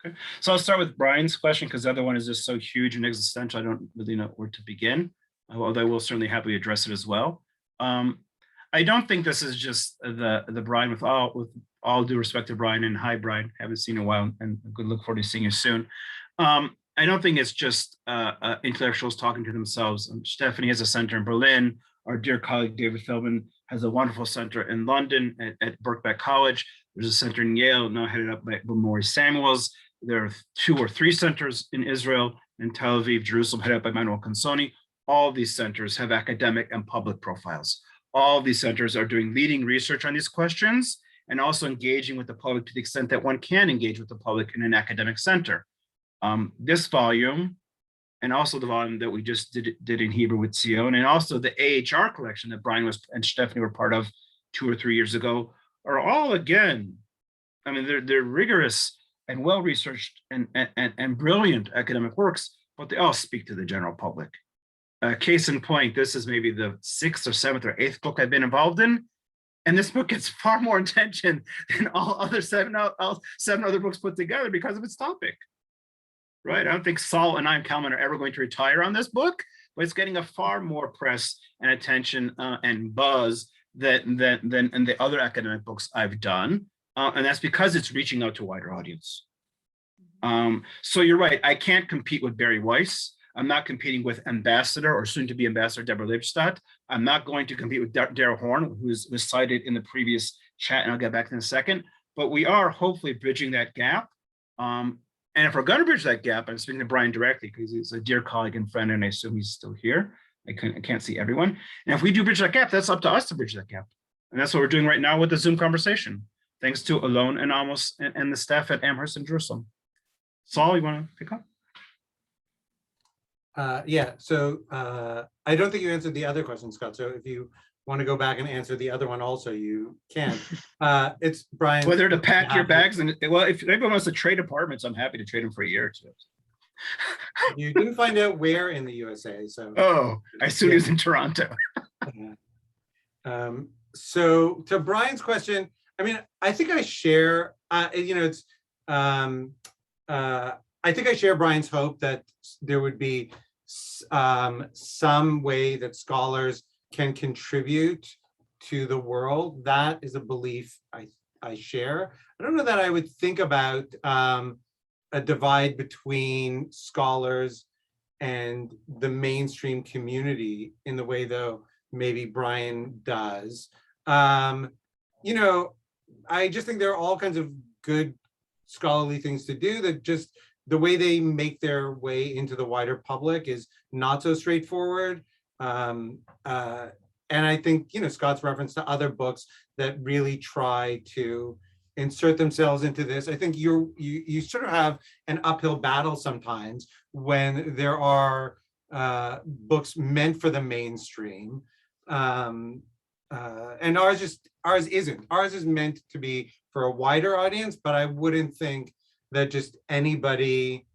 Okay, so I'll start with Brian's question because the other one is just so huge and existential. I don't really know where to begin, although I will certainly happily address it as well. I don't think this is just the Brian, with all due respect to Brian, and hi Brian, haven't seen you in a while, and good look forward to seeing you soon. I don't think it's just intellectuals talking to themselves. Stefanie has a center in Berlin. Our dear colleague David Feldman has a wonderful center in London at Birkbeck College. There's a center in Yale now headed up by Maurice Samuels. There are 2 or 3 centers in Israel, in Tel Aviv, Jerusalem, headed up by Manuel Consoni. All of these centers have academic and public profiles. All of these centers are doing leading research on these questions and also engaging with the public to the extent that one can engage with the public in an academic center. This volume, and also the volume that we just did in Hebrew with Zion, and also the AHR collection that Brian and Stefanie were part of 2 or 3 years ago, are all, again, I mean, they're rigorous and well-researched and brilliant academic works, but they all speak to the general public. Case in point, this is maybe the 6th or 7th or 8th book I've been involved in, and this book gets far more attention than all other 7 other books put together because of its topic. Right? I don't think Sol and I and Kalman are ever going to retire on this book, but it's getting a far more press and attention and buzz than the other academic books I've done. And that's because it's reaching out to a wider audience. So you're right, I can't compete with Barry Weiss. I'm not competing with Ambassador or soon to be Ambassador Deborah Lipstadt. I'm not going to compete with Darrell Horn, who was cited in the previous chat, and I'll get back to in a second. But we are hopefully bridging that gap. And if we're going to bridge that gap, I'm speaking to Brian directly because he's a dear colleague and friend, and I assume he's still here. I can't see everyone. And if we do bridge that gap, that's up to us to bridge that gap. And that's what we're doing right now with the Zoom conversation. Thanks to Alon and Amos and the staff at Amherst in Jerusalem. Sol, you want to pick up? Yeah, so I don't think you answered the other question, Scott. So if you want to go back and answer the other one also, you can. It's Brian. Whether to pack your bags, and well, if anyone wants to trade apartments, I'm happy to trade them for a year or 2. You didn't find out where in the USA, so. Oh, I assume he was in Toronto. So to Brian's question, I mean, I think I share, I think I share Brian's hope that there would be some way that scholars can contribute to the world. That is a belief I share. I don't know that I would think about a divide between scholars and the mainstream community in the way, though, maybe Brian does. You know, I just think there are all kinds of good scholarly things to do that just the way they make their way into the wider public is not so straightforward. And I think, you know, Scott's reference to other books that really try to insert themselves into this. I think you sort of have an uphill battle sometimes when there are books meant for the mainstream. And ours isn't. Ours is meant to be for a wider audience, but I wouldn't think that just anybody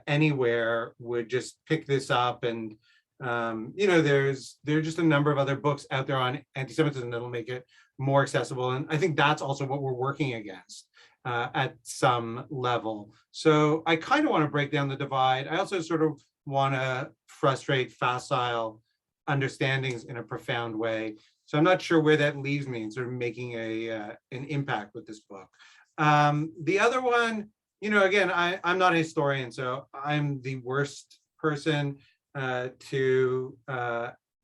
anywhere would just pick this up. And you know, there's just a number of other books out there on anti-Semitism that'll make it more accessible. And I think that's also what we're working against at some level. So I kind of want to break down the divide. I also sort of want to frustrate facile understandings in a profound way. So I'm not sure where that leaves me in sort of making an impact with this book. The other one, you know, again, I'm not a historian, so I'm the worst person to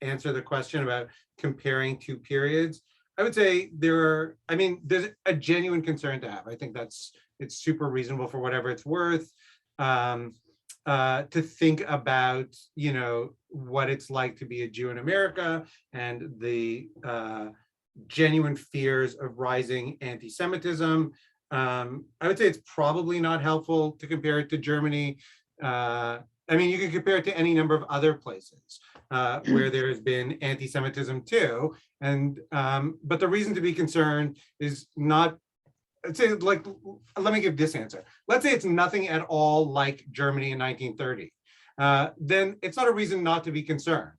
answer the question about comparing 2 periods. I would say there's a genuine concern to have. I think it's super reasonable for whatever it's worth to think about, you know, what it's like to be a Jew in America and the genuine fears of rising anti-Semitism. I would say it's probably not helpful to compare it to Germany. I mean, you can compare it to any number of other places where there has been anti-Semitism too. And but the reason to be concerned is not, let's say, like, let me give this answer. Let's say it's nothing at all like Germany in 1930. Then it's not a reason not to be concerned.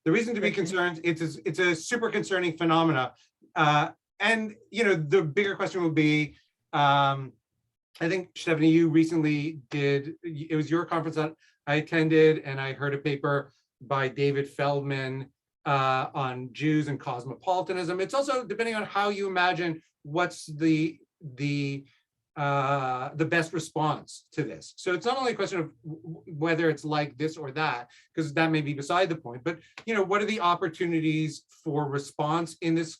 The reason to be concerned, it's a super concerning phenomena. And, you know, the bigger question would be, I think, Stefanie, you recently did, it was your conference that I attended, and I heard a paper by David Feldman on Jews and cosmopolitanism. It's also depending on how you imagine what's the best response to this. So it's not only a question of whether it's like this or that, because that may be beside the point, but what are the opportunities for response in this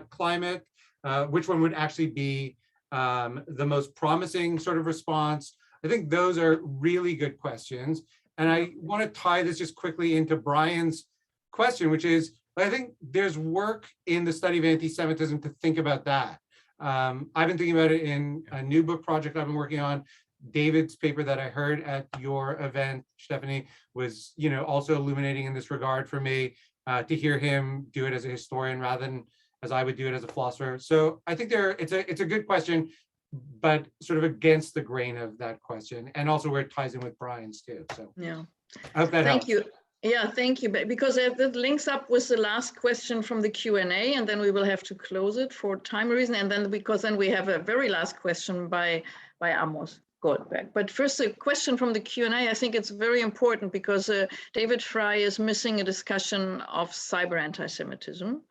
climate? Which one would actually be the most promising sort of response? I think those are really good questions. And I want to tie this just quickly into Brian's question, which is, I think there's work in the study of anti-Semitism to think about that. I've been thinking about it in a new book project I've been working on. David's paper that I heard at your event, Stefanie, was also illuminating in this regard for me, to hear him do it as a historian rather than as I would do it as a philosopher. So I think it's a good question, but sort of against the grain of that question, and also where it ties in with Brian's too. So yeah, I hope that helps. Thank you. Yeah, thank you. Because that links up with the last question from the Q&A, and then we will have to close it for time reason. And then because then we have a very last question by Amos Goldberg. But first, a question from the Q&A. I think it's very important because David Fry is missing a discussion of cyber anti-Semitism,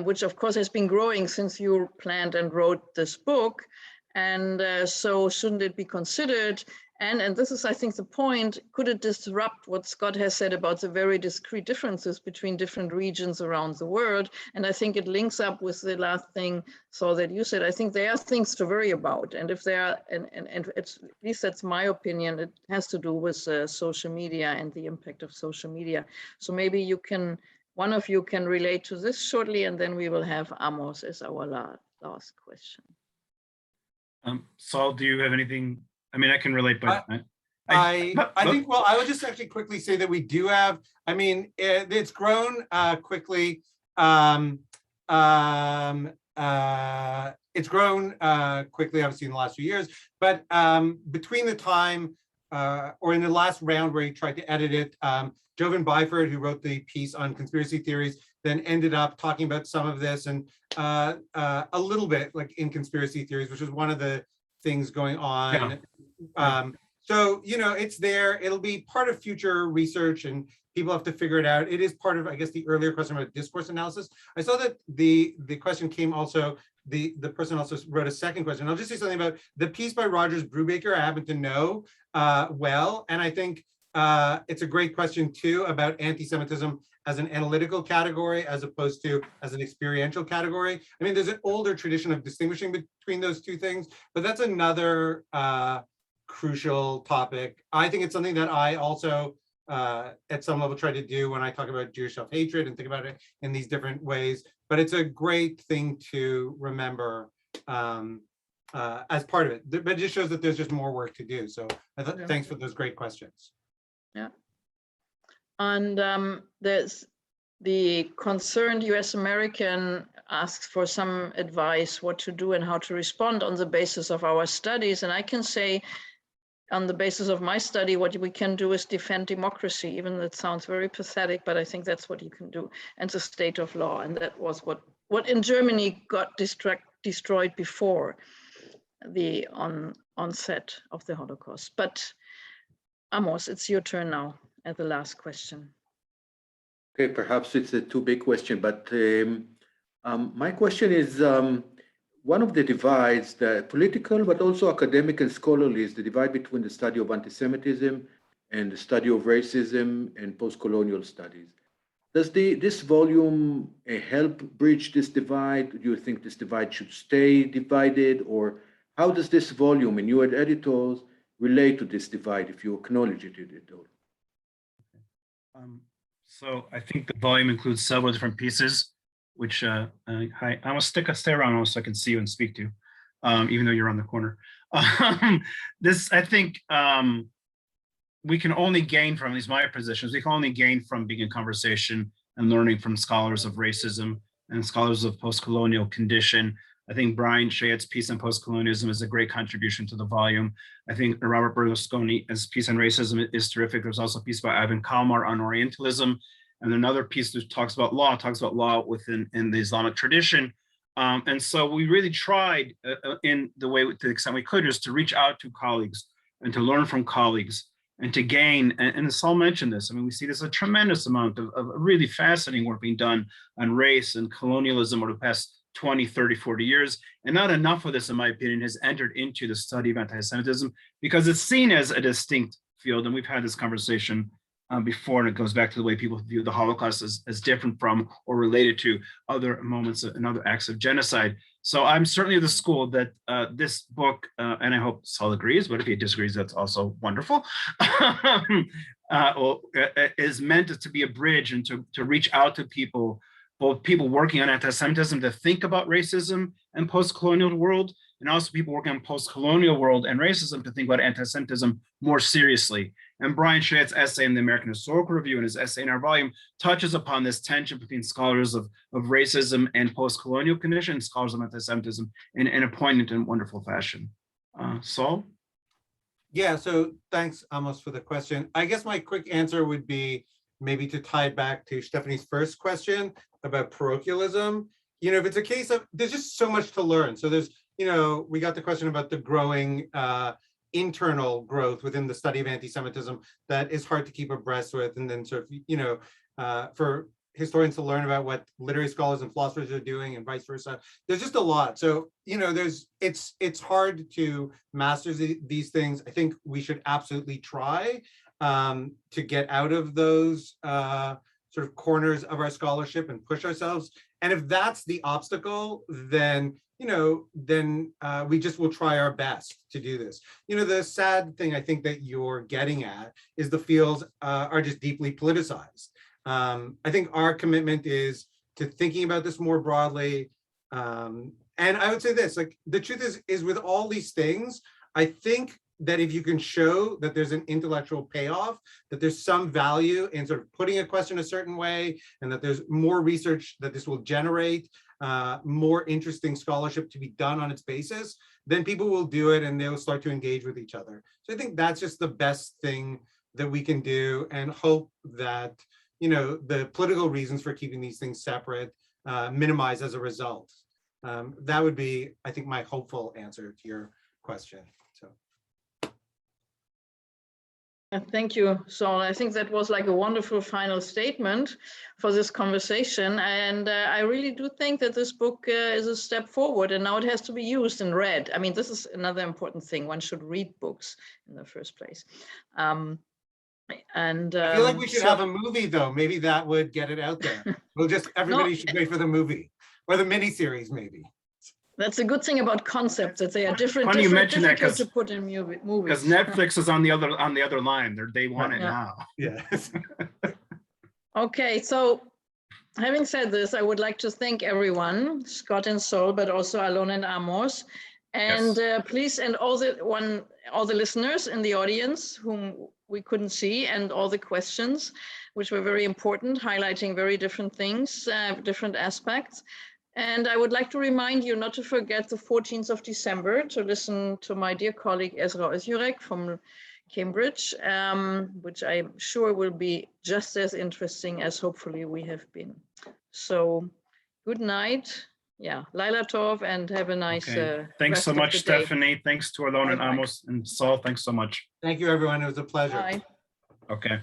which of course has been growing since you planned and wrote this book. And so shouldn't it be considered? And this is, I think, the point, could it disrupt what Scott has said about the very discrete differences between different regions around the world? And I think it links up with the last thing, Sol, that you said. I think there are things to worry about. And if there are, and it's, at least that's my opinion, it has to do with social media and the impact of social media. So maybe you can, one of you can relate to this shortly, and then we will have Amos as our last question. Sol, do you have anything? I mean, I can relate, but I think, well, I would just actually quickly say that we do have, I mean, it's grown quickly. It's grown quickly, obviously, in the last few years, but between the time, or in the last round where he tried to edit it, Jovan Byford, who wrote the piece on conspiracy theories, then ended up talking about some of this and a little bit like in conspiracy theories, which is one of the things going on. Yeah. So, it's there. It'll be part of future research and people have to figure it out. It is part of, I guess, the earlier question about discourse analysis. I saw that the question came also, the person also wrote a second question. I'll just say something about the piece by Rogers Brubaker. I happen to know well, and I think it's a great question too about anti-Semitism as an analytical category as opposed to as an experiential category. I mean, there's an older tradition of distinguishing between those two things, but that's another crucial topic. I think it's something that I also at some level try to do when I talk about Jewish self-hatred and think about it in these different ways, but it's a great thing to remember as part of it, but it just shows that there's just more work to do. So thanks for those great questions. Yeah. And there's the concerned US American asks for some advice what to do and how to respond on the basis of our studies. And I can say on the basis of my study, what we can do is defend democracy, even though it sounds very pathetic, but I think that's what you can do, and the state of law. And that was what in Germany got destroyed before the onset of the Holocaust. But Amos, it's your turn now at the last question. Okay, perhaps it's a too big question, but my question is, one of the divides, the political, but also academic and scholarly, is the divide between the study of anti-Semitism and the study of racism and post-colonial studies. Does this volume help bridge this divide? Do you think this divide should stay divided? Or how does this volume and your editors relate to this divide, if you acknowledge it at all? So I think the volume includes several different pieces, which I want to stay around so I can see you and speak to, even though you're on the corner. This, I think, we can only gain from, at least my positions, we can only gain from being in conversation and learning from scholars of racism and scholars of post-colonial condition. I think Brian Chayet's piece on postcolonialism is a great contribution to the volume. I think Robert Berlusconi's piece on racism is terrific. There's also a piece by Ivan Kalmar on orientalism, and another piece that talks about law within the Islamic tradition. And so we really tried in the way, to the extent we could, just to reach out to colleagues and to learn from colleagues and to gain, and Sol mentioned this, I mean, we see there's a tremendous amount of really fascinating work being done on race and colonialism over the past 20, 30, 40 years. And not enough of this, in my opinion, has entered into the study of anti-Semitism because it's seen as a distinct field. And we've had this conversation before, and it goes back to the way people view the Holocaust as different from or related to other moments and other acts of genocide. So I'm certainly of the school that this book, and I hope Sol agrees, but if he disagrees, that's also wonderful, is meant to be a bridge and to reach out to people, both people working on anti-Semitism to think about racism and post-colonial world, and also people working on post-colonial world and racism to think about anti-Semitism more seriously. And Brian Schrett's essay in the American Historical Review and his essay in our volume touches upon this tension between scholars of racism and post-colonial conditions, scholars of anti-Semitism in a poignant and wonderful fashion. Sol? Yeah, so thanks, Amos, for the question. I guess my quick answer would be maybe to tie it back to Stefanie's first question about parochialism. You know, if it's a case of, there's just so much to learn. So there's, you know, we got the question about the growing internal growth within the study of anti-Semitism that is hard to keep abreast with, and then sort of, you know, for historians to learn about what literary scholars and philosophers are doing and vice versa. There's just a lot. So, you know, it's hard to master these things. I think we should absolutely try to get out of those sort of corners of our scholarship and push ourselves. And if that's the obstacle, then, you know, then we just will try our best to do this. You know, the sad thing I think that you're getting at is the fields are just deeply politicized. I think our commitment is to thinking about this more broadly. And I would say this, like, the truth is with all these things, I think that if you can show that there's an intellectual payoff, that there's some value in sort of putting a question a certain way, and that there's more research that this will generate, more interesting scholarship to be done on its basis, then people will do it and they'll start to engage with each other. So I think that's just the best thing that we can do, and hope that, you know, the political reasons for keeping these things separate minimize as a result. That would be, I think, my hopeful answer to your question. So. Thank you, Sol. I think that was like a wonderful final statement for this conversation. And I really do think that this book is a step forward, and now it has to be used and read. I mean, this is another important thing. One should read books in the first place. I feel like we should have a movie, though. Maybe that would get it out there. We'll just, everybody should wait for the movie, or the miniseries, maybe. That's a good thing about concepts, that they are different. Funny you mention that, to put in movies. Because Netflix is on the other line. They want it now. Yes. Okay, so having said this, I would like to thank everyone, Scott and Sol, but also Alon and Amos, and please, and all the listeners in the audience whom we couldn't see, and all the questions, which were very important, highlighting very different things, different aspects. And I would like to remind you not to forget the 14th of December to listen to my dear colleague Ezra Özürek from Cambridge, which I'm sure will be just as interesting as hopefully we have been. So good night. Yeah, Laila Tov, and have a nice Thanks so much, Stefanie. Thanks to Alon and Amos and Sol. Thanks so much. Thank you, everyone. It was a pleasure. Bye. Okay.